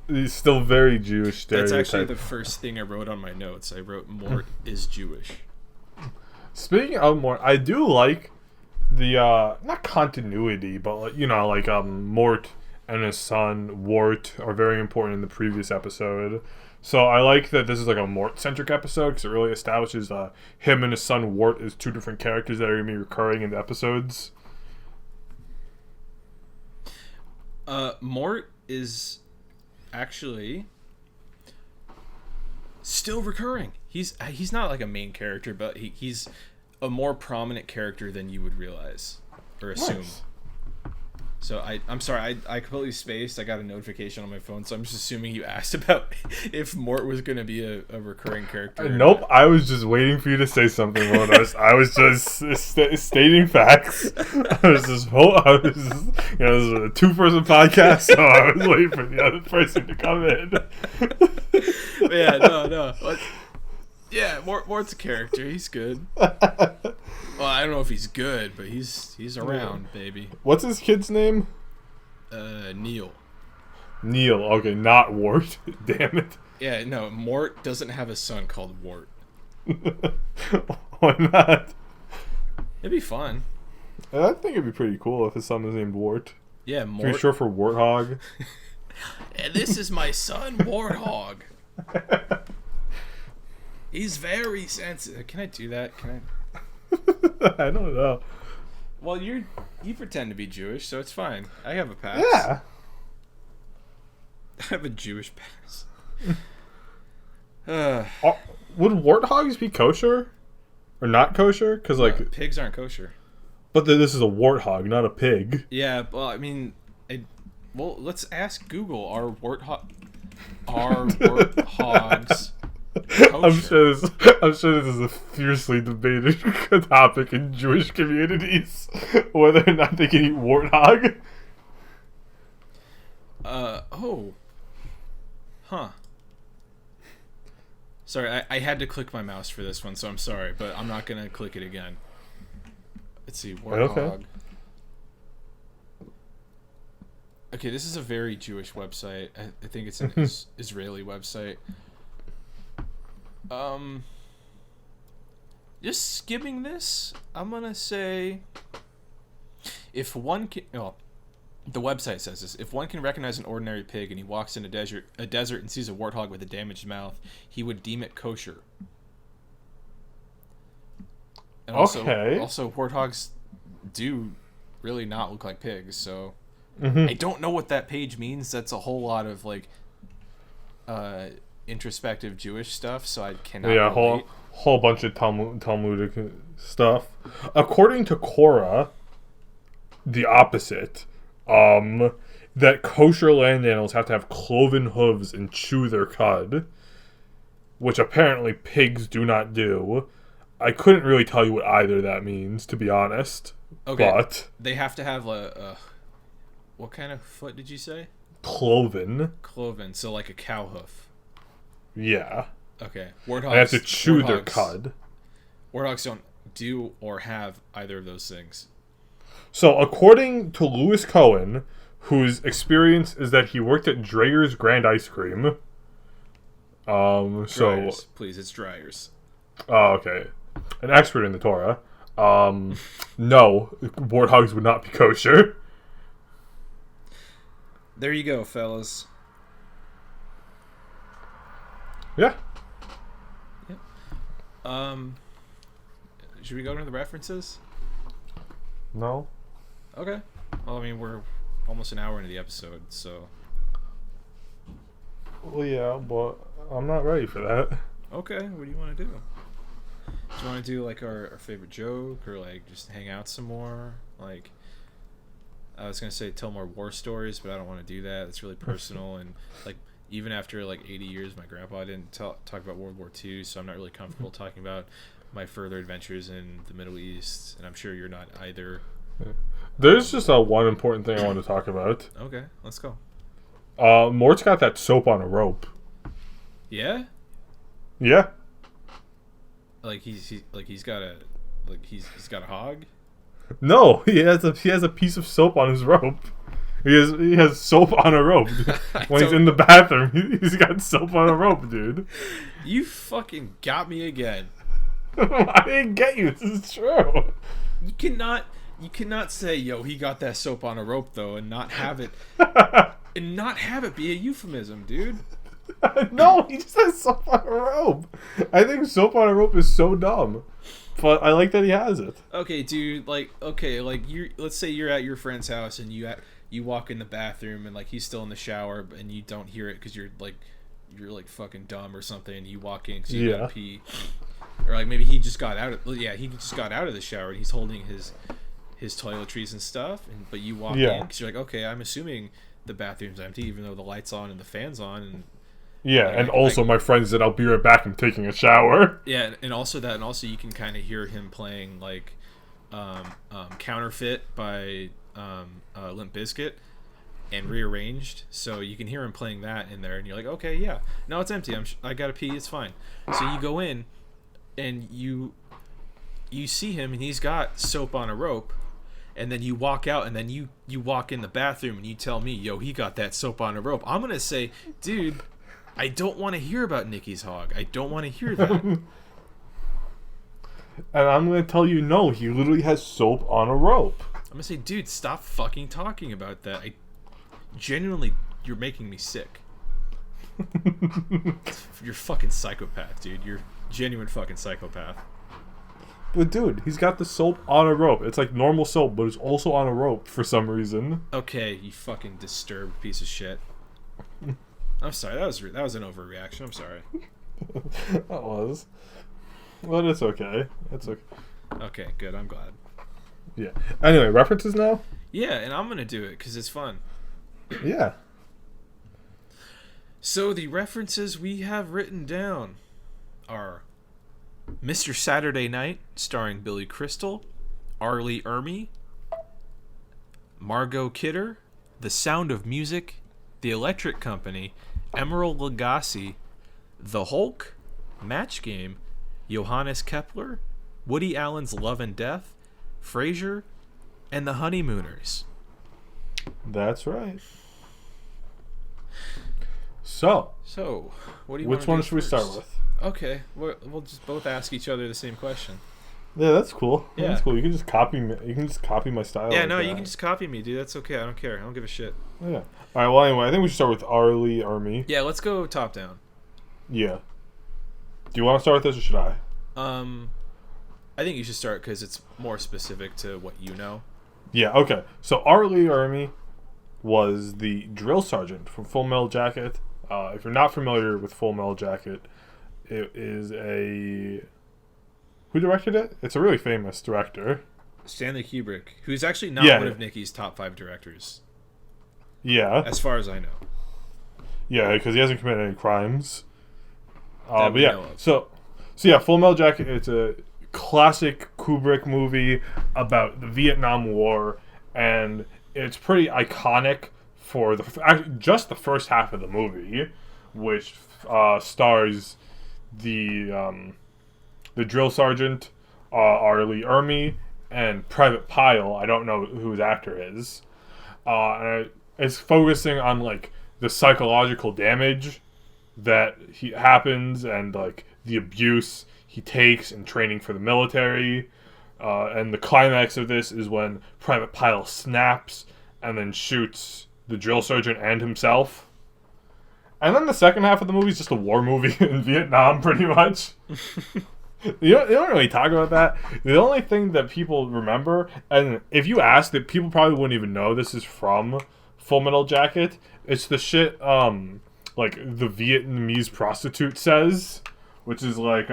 He's still very Jewish stereotype. That's actually the first thing I wrote on my notes. I wrote Mort is Jewish. Speaking of Mort, I do like the not continuity, but like, you know, like Mort and his son Wart are very important in the previous episode. So I like that this is like a Mort-centric episode because it really establishes him and his son Wart as 2 different characters that are going to be recurring in the episodes. Mort is actually still recurring. He's not like a main character, but he's a more prominent character than you would realize or assume. Nice. So I'm sorry, I completely spaced. I got a notification on my phone, so I'm just assuming you asked about if Mort was going to be a recurring character. Nope, I was just waiting for you to say something, Rodas. I was just stating facts. I was just, you know, this is a 2-person podcast, so I was waiting for the other person to come in. Yeah, no. Yeah, Mort's a character. He's good. Well, I don't know if he's good, but he's around, baby. What's his kid's name? Neil. Neil. Okay, not Wart. Damn it. Yeah, no, Mort doesn't have a son called Wart. Why not? It'd be fun. I think it'd be pretty cool if his son was named Wart. Yeah, Pretty short for warthog. And this is my son, Warthog. He's very sensitive. Can I do that? Can I? I don't know. Well, you pretend to be Jewish, so it's fine. I have a pass. Yeah. I have a Jewish pass. Would warthogs be kosher? Or not kosher? Because, like... pigs aren't kosher. But this is a warthog, not a pig. Yeah, well, I mean... well, let's ask Google. Are warthogs kosher? I'm sure this is a fiercely debated topic in Jewish communities. Whether or not they can eat warthog. Oh. Huh. Sorry, I had to click my mouse for this one, so I'm sorry, but I'm not going to click it again. Let's see, warthog. Okay, this is a very Jewish website. I think it's an Israeli website. Just skimming this, I'm going to say if one can... Oh, the website says this. If one can recognize an ordinary pig and he walks in a desert and sees a warthog with a damaged mouth, he would deem it kosher. And also warthogs do really not look like pigs, so I don't know what that page means. That's a whole lot of like introspective Jewish stuff, so I cannot relate. whole bunch of Talmudic stuff. According to Korah, the opposite. That kosher land animals have to have cloven hooves and chew their cud, which apparently pigs do not do. I couldn't really tell you what either of that means, to be honest. Okay, but they have to have a what kind of foot did you say? Cloven, so like a cow hoof. Yeah. Okay, warthogs. They have to chew their cud. Warthogs don't do or have either of those things. So, according to Lewis Cohen, whose experience is that he worked at Dreyer's Grand Ice Cream. Dryers, please, it's Dryers. Oh, okay. An expert in the Torah. No, warthogs would not be kosher. There you go, fellas. Yeah. Should we go to the references? No. Okay. Well, I mean, we're almost an hour into the episode, so... Well, yeah, but I'm not ready for that. Okay, what do you want to do? Do you want to do, like, our favorite joke, or, like, just hang out some more? Like, I was going to say tell more war stories, but I don't want to do that. It's really personal, and, like, even after, like, 80 years, my grandpa didn't talk about World War II, so I'm not really comfortable talking about my further adventures in the Middle East, and I'm sure you're not either. There's just one important thing I want to talk about. Okay, let's go. Mort's got that soap on a rope. Yeah? Yeah. Like he's got a hog? No, he has a piece of soap on his rope. He has soap on a rope. When he's in the bathroom, he's got soap on a rope, dude. You fucking got me again. I didn't get you. This is true. You cannot say, yo, he got that soap on a rope though, and not have it be a euphemism, dude. No, he just has soap on a rope. I think soap on a rope is so dumb, but I like that he has it. Okay, dude. Let's say you're at your friend's house and you walk in the bathroom and like he's still in the shower and you don't hear it because you're fucking dumb or something, and you walk in because you gotta pee, or like maybe he just got out of the shower and he's holding his toiletries and stuff, but you walk in because you're like, okay, I'm assuming the bathroom's empty even though the light's on and the fan's on, and my friend said, I'll be right back, I'm taking a shower. Yeah, and also you can kind of hear him playing like Counterfeit by Limp Bizkit and Rearranged, so you can hear him playing that in there, and you're like, okay, yeah, no, it's empty, I gotta pee, it's fine. So you go in and you see him and he's got soap on a rope, and then you walk out and then you walk in the bathroom and you tell me, yo, he got that soap on a rope. I'm gonna say, dude, I don't want to hear about Nikki's hog. I don't want to hear that. And I'm going to tell you, no, he literally has soap on a rope. I'm gonna say, dude, stop fucking talking about that. I genuinely, you're making me sick. You're fucking psychopath, dude. You're genuine fucking psychopath. But dude, he's got the soap on a rope. It's like normal soap, but it's also on a rope for some reason. Okay, you fucking disturbed piece of shit. I'm sorry. That was an overreaction. I'm sorry. That was. But it's okay. It's okay. Okay, good. I'm glad. Yeah. Anyway, references now? Yeah, and I'm gonna do it because it's fun. Yeah. So the references we have written down are Mr. Saturday Night, starring Billy Crystal, Arlie Ermy, Margot Kidder, The Sound of Music, The Electric Company, Emerald Lagasse, The Hulk, Match Game, Johannes Kepler, Woody Allen's Love and Death, Frasier, and The Honeymooners. That's right. So What do you which wanna one do should we start first? with? Okay, we'll just both ask each other the same question. Yeah, that's cool. Yeah. That's cool. You can just copy me. You can just copy my style. Yeah, like no, that. you can just copy me, dude. That's okay. I don't care. I don't give a shit. Yeah. All right. Well, anyway, I think we should start with Arlie Ermy. Yeah, let's go top down. Yeah. Do you want to start with this, or should I? I think you should start because it's more specific to what you know. Yeah. Okay. So Arlie Ermy was the drill sergeant from Full Metal Jacket. If you're not familiar with Full Metal Jacket, it is a... Who directed it? It's a really famous director. Stanley Kubrick, who's actually not one of Nicky's top 5 directors, Yeah. as far as I know. Yeah, because he hasn't committed any crimes. That But we yeah, know of. so yeah, Full Metal Jacket. It's a classic Kubrick movie about the Vietnam War, and it's pretty iconic for just the first half of the movie, which stars the drill sergeant Arlie Ermy and Private Pyle. I don't know who his actor is. And it's focusing on like the psychological damage that happens and like the abuse he takes in training for the military. And the climax of this is when Private Pyle snaps and then shoots the drill sergeant and himself. And then the second half of the movie is just a war movie in Vietnam, pretty much. You don't really talk about that. The only thing that people remember, and if you ask, that people probably wouldn't even know this is from Full Metal Jacket, it's the shit like the Vietnamese prostitute says, which is like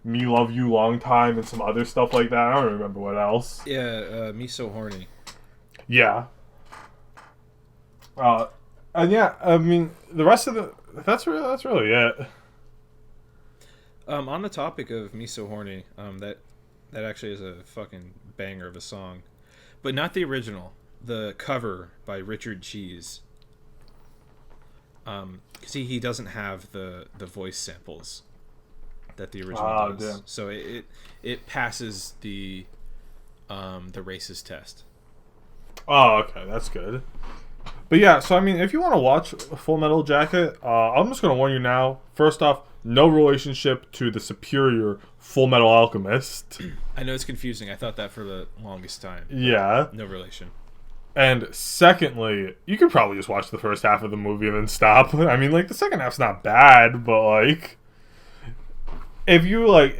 me love you long time and some other stuff like that. I don't remember what else. Yeah, me so horny. Yeah. And yeah, I mean the rest of that's really it. On the topic of Me So Horny, that actually is a fucking banger of a song, but not the original, the cover by Richard Cheese. Because he doesn't have the voice samples that the original does, damn. so it passes the racist test. Oh, okay, that's good. But yeah, so I mean, if you want to watch Full Metal Jacket, I'm just gonna warn you now. First off, no relationship to the superior Full Metal Alchemist. I know it's confusing. I thought that for the longest time. Yeah. No relation. And secondly, you could probably just watch the first half of the movie and then stop. I mean, like, the second half's not bad, but like, if you're like,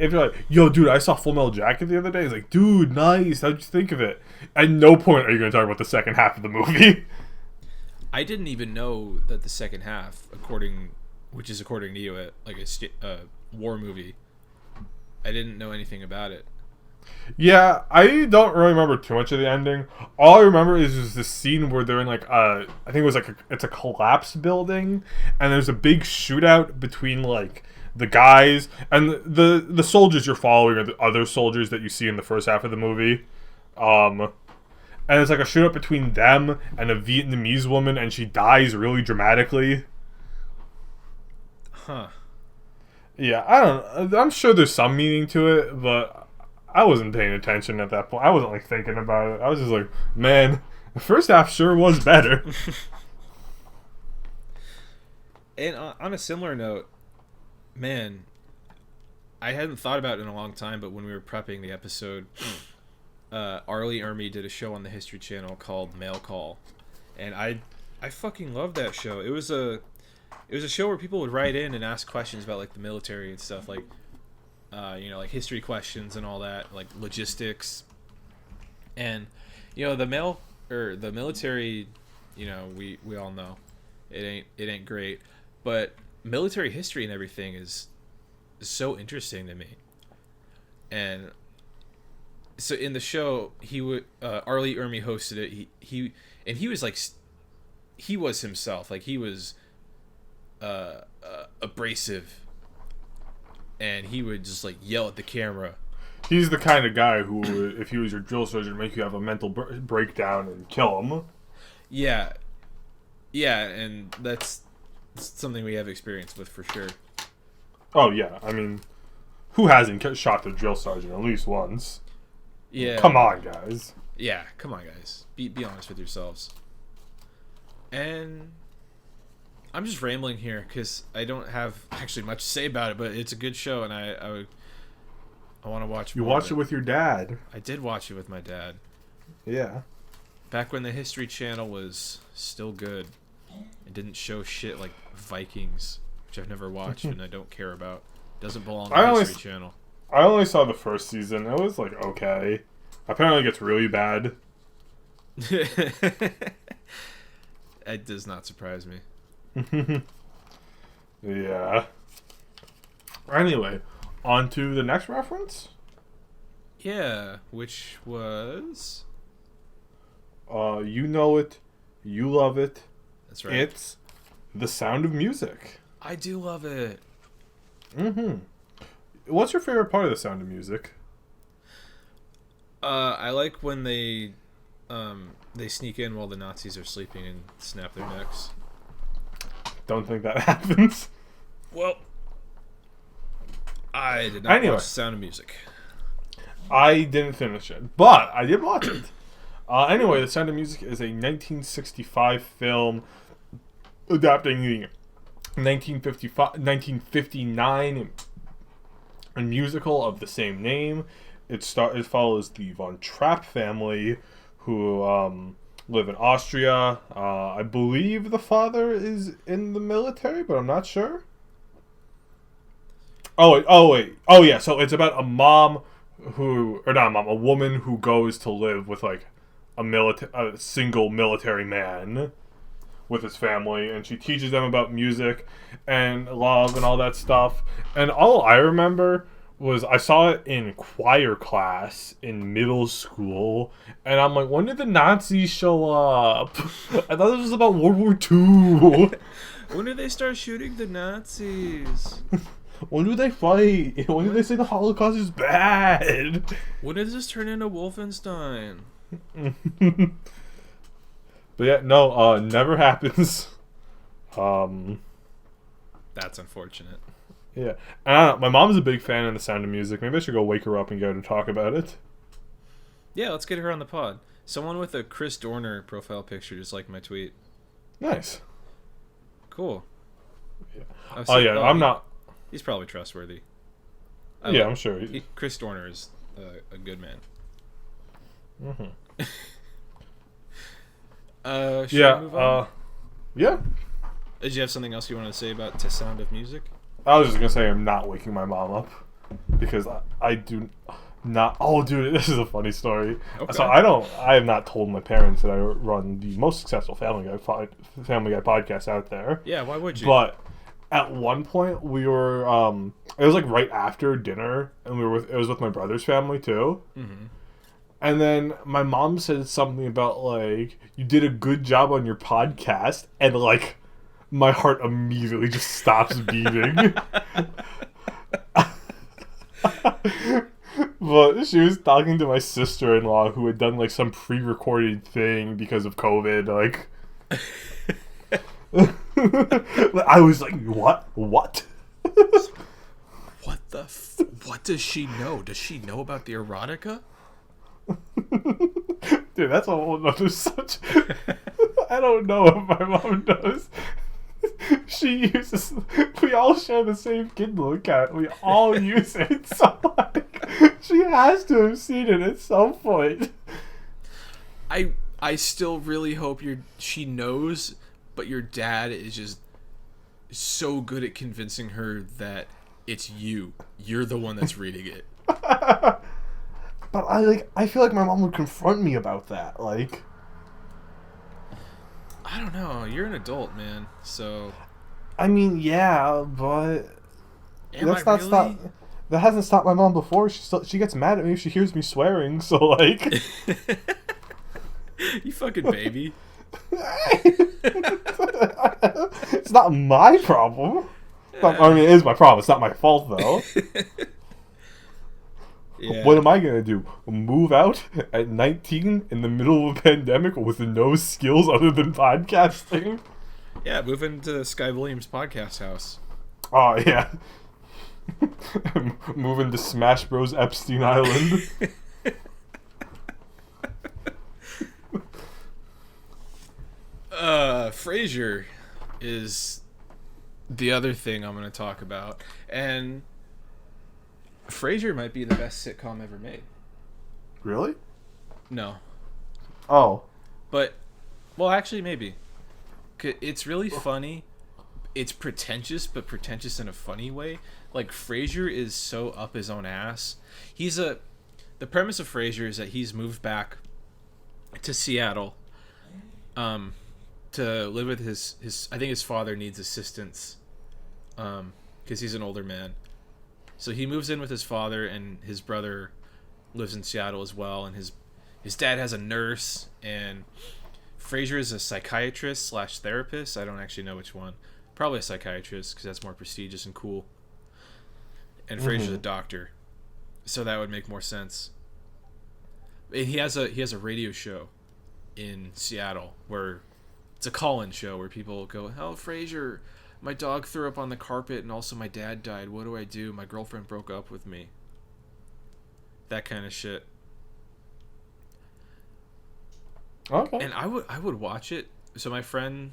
yo, dude, I saw Full Metal Jacket the other day. It's like, dude, nice. How'd you think of it? At no point are you going to talk about the second half of the movie. I didn't even know that the second half, according to you, like a war movie. I didn't know anything about it. Yeah, I don't really remember too much of the ending. All I remember is this scene where they're in like I think it was like it's a collapsed building, and there's a big shootout between like the guys and the soldiers you're following are the other soldiers that you see in the first half of the movie. And it's like a shootout between them and a Vietnamese woman, and she dies really dramatically. Huh. Yeah, I don't know. I'm sure there's some meaning to it, but I wasn't paying attention at that point. I wasn't like thinking about it. I was just like, man, the first half sure was better. And on a similar note, man, I hadn't thought about it in a long time, but when we were prepping the episode, Arlie Ermy did a show on the History Channel called Mail Call, and I fucking loved that show. It was a show where people would write in and ask questions about like the military and stuff, like like history questions and all that, like logistics. And the military, we all know it ain't great, but military history and everything is so interesting to me. And so in the show, Arlie Ermy hosted it. He was like, he was himself. Like, he was abrasive, and he would just like yell at the camera. He's the kind of guy who, if he was your drill sergeant, make you have a mental breakdown and kill him. Yeah, and that's something we have experience with for sure. Oh yeah, I mean, who hasn't shot the drill sergeant at least once? Yeah. Come on, guys. Yeah, come on, guys. Be honest with yourselves. And I'm just rambling here because I don't have actually much to say about it, but it's a good show, and I want to watch more. You watched it with your dad. I did watch it with my dad. Yeah. Back when the History Channel was still good. It didn't show shit like Vikings, which I've never watched and I don't care about. Doesn't belong on the History Channel. I only saw the first season. It was like okay. Apparently it gets really bad. It does not surprise me. Yeah. Anyway, on to the next reference. Yeah, which was... You know it. You love it. That's right. It's The Sound of Music. I do love it. Mm-hmm. What's your favorite part of The Sound of Music? I like when they sneak in while the Nazis are sleeping and snap their necks. Don't think that happens. Well, I did not watch The Sound of Music. I didn't finish it, but I did watch it. Anyway, The Sound of Music is a 1965 film adapting the 1959 musical of the same name. It follows the Von Trapp family, who live in Austria. I believe the father is in the military, but I'm not sure. Oh wait. Oh yeah. So it's about a a woman who goes to live with like a single military man with his family, and she teaches them about music and love and all that stuff. And all I remember was I saw it in choir class in middle school, and I'm like, when did the Nazis show up? I thought this was about World War II. When did they start shooting the Nazis? When do they fight? When do they say the Holocaust is bad? When did this turn into Wolfenstein? But yeah, no, never happens. That's unfortunate. Yeah, and I don't know, my mom's a big fan of The Sound of Music. Maybe I should go wake her up and get her to talk about it. Yeah, let's get her on the pod. Someone with a Chris Dorner profile picture, just like my tweet. Nice. Cool. Yeah. I'm not. He's probably trustworthy. I'm sure. Chris Dorner is a good man. Mm-hmm. Should we move on? Yeah. Did you have something else you wanted to say about The Sound of Music? I was just gonna say I'm not waking my mom up because I do not. Oh, dude, this is a funny story. Okay. So I have not told my parents that I run the most successful Family Guy podcast out there. Yeah, why would you? But at one point we were it was like right after dinner, and it was with my brother's family too. Mm-hmm. And then my mom said something about like, you did a good job on your podcast, and like my heart immediately just stops beating. But she was talking to my sister-in-law, who had done like some pre-recorded thing because of COVID. Like, I was like, what? What does she know? Does she know about the erotica? Dude, that's a whole nother subject. I don't know if my mom does. she uses. We all share the same Kindle account. We all use it. So like, she has to have seen it at some point. I still really hope she knows, but your dad is just so good at convincing her that it's you. You're the one that's reading it. But I feel like my mom would confront me about that. Like, I don't know. You're an adult, man. So. I mean, yeah, but Am I really? That hasn't stopped my mom before. She gets mad at me if she hears me swearing. So like, you fucking baby. It's not my problem. I mean, it is my problem. It's not my fault though. Yeah. What am I gonna do? Move out at 19 in the middle of a pandemic with no skills other than podcasting? Yeah, move into Sky Williams' podcast house. Oh yeah. Move into Smash Bros. Epstein Island. Frasier is the other thing I'm going to talk about, and Frasier might be the best sitcom ever made. Really? No. Oh. But, well, actually, maybe. It's really funny. It's pretentious, but pretentious in a funny way. Like, Frasier is so up his own ass. The premise of Frasier is that he's moved back to Seattle, to live with his I think his father needs assistance, because he's an older man. So he moves in with his father, and his brother lives in Seattle as well, and his dad has a nurse, and Frasier is a psychiatrist / therapist. I don't actually know which one. Probably a psychiatrist, because that's more prestigious and cool. And Frasier's a doctor, so that would make more sense. And he has a radio show in Seattle where it's a call-in show where people go, "Oh, Frasier, my dog threw up on the carpet, and also my dad died. What do I do? My girlfriend broke up with me." That kind of shit. Okay. And I would watch it. So my friend,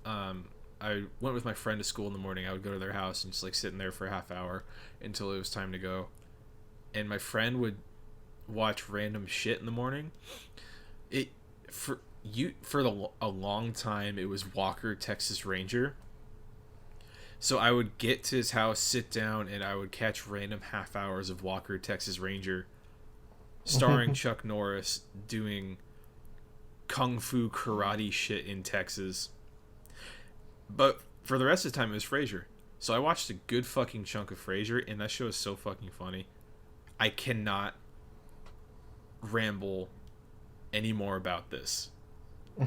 I went with my friend to school in the morning. I would go to their house and just like sit in there for a half hour until it was time to go. And my friend would watch random shit in the morning. For a long time it was Walker Texas Ranger. So I would get to his house, sit down, and I would catch random half hours of Walker Texas Ranger, starring Chuck Norris doing kung fu karate shit in Texas. But for the rest of the time, it was Frasier. So I watched a good fucking chunk of Frasier, and that show is so fucking funny. I cannot ramble any more about this.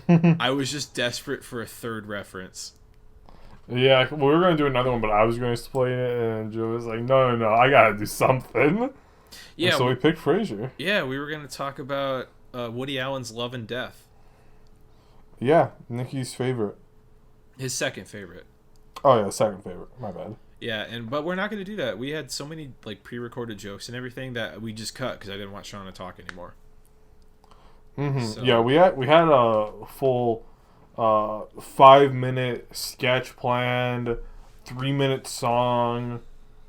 I was just desperate for a third reference. Yeah, we were going to do another one, but I was going to explain it, and Joe was like, no, I gotta do something. Yeah, and so we picked Frasier. Yeah, we were going to talk about Woody Allen's Love and Death. Yeah, Nikki's favorite. His second favorite. Oh yeah, second favorite. My bad. Yeah, but we're not going to do that. We had so many like pre-recorded jokes and everything that we just cut because I didn't want Shauna to talk anymore. Mm-hmm. So. Yeah, we had a full 5-minute sketch planned, 3-minute song,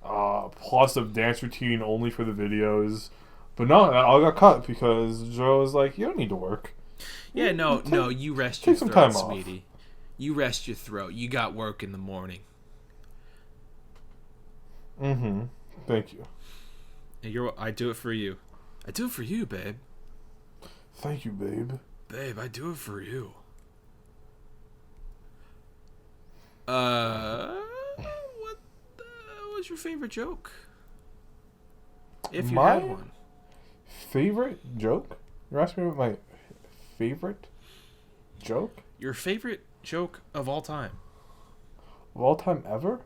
plus a dance routine only for the videos. But no, that all got cut because Joe was like, "You don't need to work." Yeah, no, you rest your some throat, time off. sweetie. You rest your throat. You got work in the morning. Mm-hmm. Thank you. I do it for you. I do it for you, babe. Thank you, babe. Babe, I do it for you. What was your favorite joke? If you had one. Favorite joke? You're asking me about my favorite joke? Your favorite joke of all time. Of all time ever?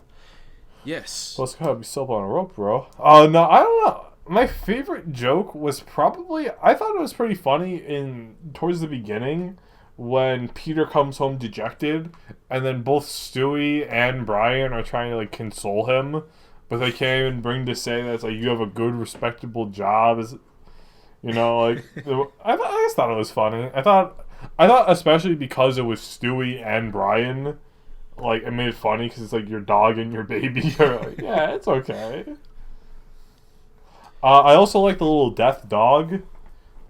Yes. Well, it's gotta be soap on a rope, bro. No, I don't know. My favorite joke was probably, I thought it was pretty funny towards the beginning when Peter comes home dejected, and then both Stewie and Brian are trying to like console him, but they can't even bring to say that it's like you have a good, respectable job. Like I just thought it was funny. I thought especially because it was Stewie and Brian, like, it made it funny because it's like your dog and your baby. You're like, yeah, it's okay. I also like the little death dog.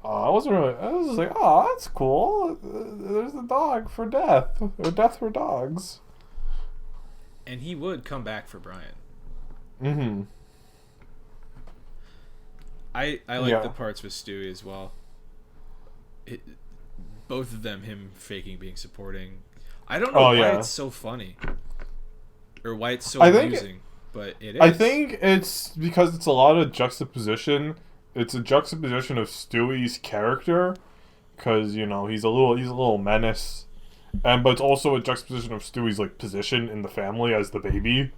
I was just like, oh, that's cool. There's a dog for death. Or death for dogs. And he would come back for Brian. Mm-hmm. I like the parts with Stewie as well. Both of them, him faking being supporting. I don't know why it's so funny. Or why it's so amusing. But it is. I think it's because it's a lot of juxtaposition. It's a juxtaposition of Stewie's character, because he's a little menace, but it's also a juxtaposition of Stewie's like position in the family as the baby.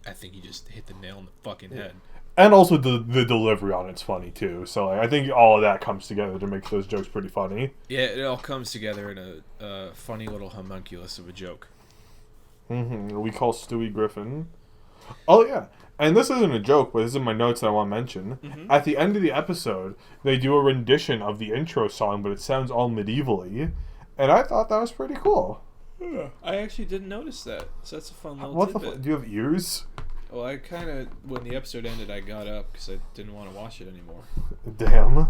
I think you just hit the nail on the fucking head. And also the delivery on it's funny too. So I think all of that comes together to make those jokes pretty funny. Yeah, it all comes together in a funny little homunculus of a joke. Mm-hmm. We call Stewie Griffin. Oh yeah. And this isn't a joke, but this is in my notes that I want to mention. Mm-hmm. At the end of the episode, they do a rendition of the intro song, but it sounds all medievally. And I thought that was pretty cool. Yeah. I actually didn't notice that. So that's a fun little tidbit. Do you have ears? Well, I kind of, when the episode ended, I got up because I didn't want to watch it anymore. Damn.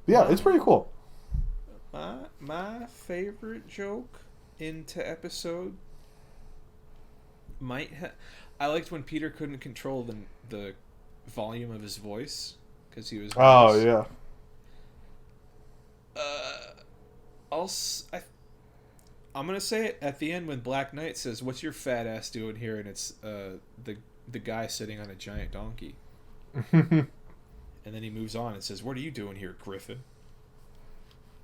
Yeah, it's pretty cool. My favorite joke into episode I liked when Peter couldn't control the volume of his voice because he was nervous. Yeah. I'm gonna say it at the end when Black Knight says, "What's your fat ass doing here?" and it's the guy sitting on a giant donkey. And then he moves on and says, "What are you doing here, Griffin?"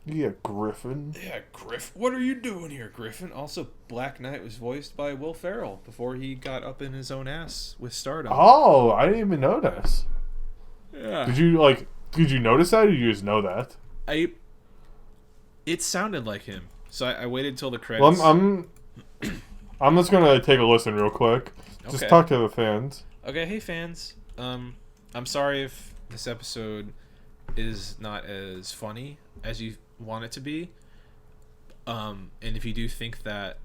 Yeah, Griffin. Yeah, What are you doing here, Griffin? Also, Black Knight was voiced by Will Ferrell before he got up in his own ass with stardom. Oh, I didn't even notice. Yeah. Did you notice that, or did you just know that? It sounded like him, so I waited till the credits. Well, I'm just gonna take a listen real quick. Just talk to the fans. Okay, hey fans. I'm sorry if this episode is not as funny as you want it to be. And if you do think that,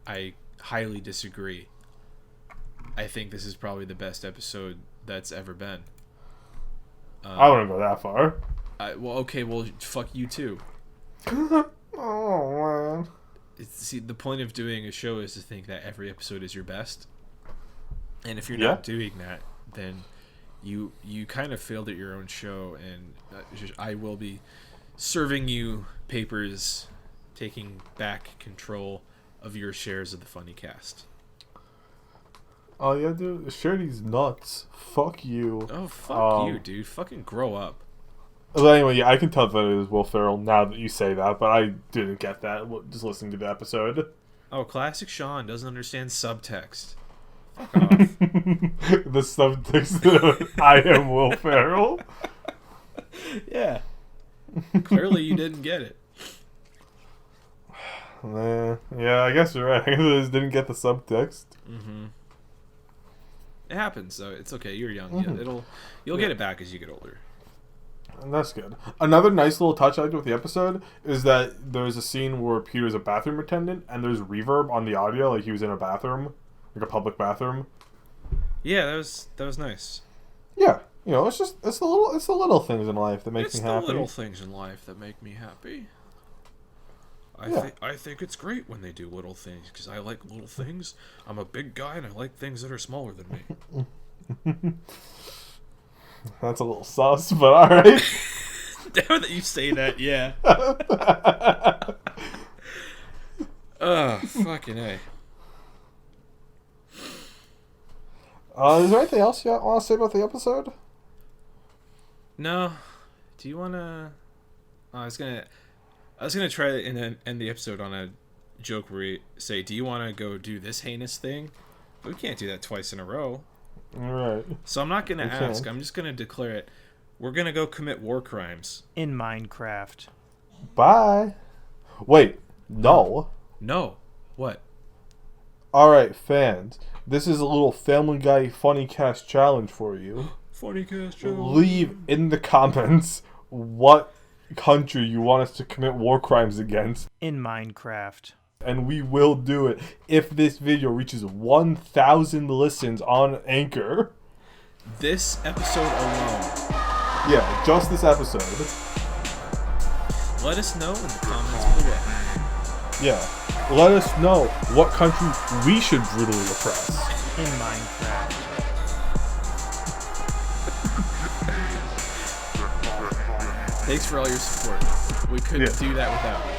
I highly disagree. I think this is probably the best episode that's ever been. I wouldn't go that far. Well, fuck you too. Oh man. See, the point of doing a show is to think that every episode is your best. And if you're not doing that, then you kind of failed at your own show, and I will be serving you papers, taking back control of your shares of the Funnycast. Oh yeah, dude, Shirley's nuts. Fuck you. Oh, fuck you, dude. Fucking grow up. Well, anyway, yeah, I can tell that it is Will Ferrell now that you say that, but I didn't get that just listening to the episode. Oh, classic Sean doesn't understand subtext. Fuck off. The subtext, I am Will Ferrell. Yeah. Clearly you didn't get it. Yeah, I guess you're right. I just didn't get the subtext. Mm-hmm. It happens, though. It's okay. You're young. Mm-hmm. You'll get it back as you get older. And that's good. Another nice little touch I liked with the episode is that there's a scene where Peter's a bathroom attendant, and there's reverb on the audio, like he was in a bathroom, like a public bathroom. Yeah, that was nice. Yeah, it's the little things in life that make me happy. It's the little things in life that make me happy. I think it's great when they do little things because I like little things. I'm a big guy and I like things that are smaller than me. That's a little sus, but all right. Now that you say that, yeah. Fucking A. Is there anything else you want to say about the episode? No. Do you want to... I was gonna try and end the episode on a joke where we say, do you want to go do this heinous thing? But we can't do that twice in a row. Right. So I'm not going to ask. I'm just going to declare it. We're going to go commit war crimes. In Minecraft. Bye. Wait. No. No. What? Alright, fans. This is a little Family Guy Funnycast challenge for you. Funnycast challenge. Leave in the comments what country you want us to commit war crimes against. In Minecraft. And we will do it if this video reaches 1,000 listens on Anchor. This episode alone. Yeah, just this episode. Let us know in the comments below. Yeah. Let us know what country we should brutally oppress. In Minecraft. Thanks for all your support. We couldn't do that without you.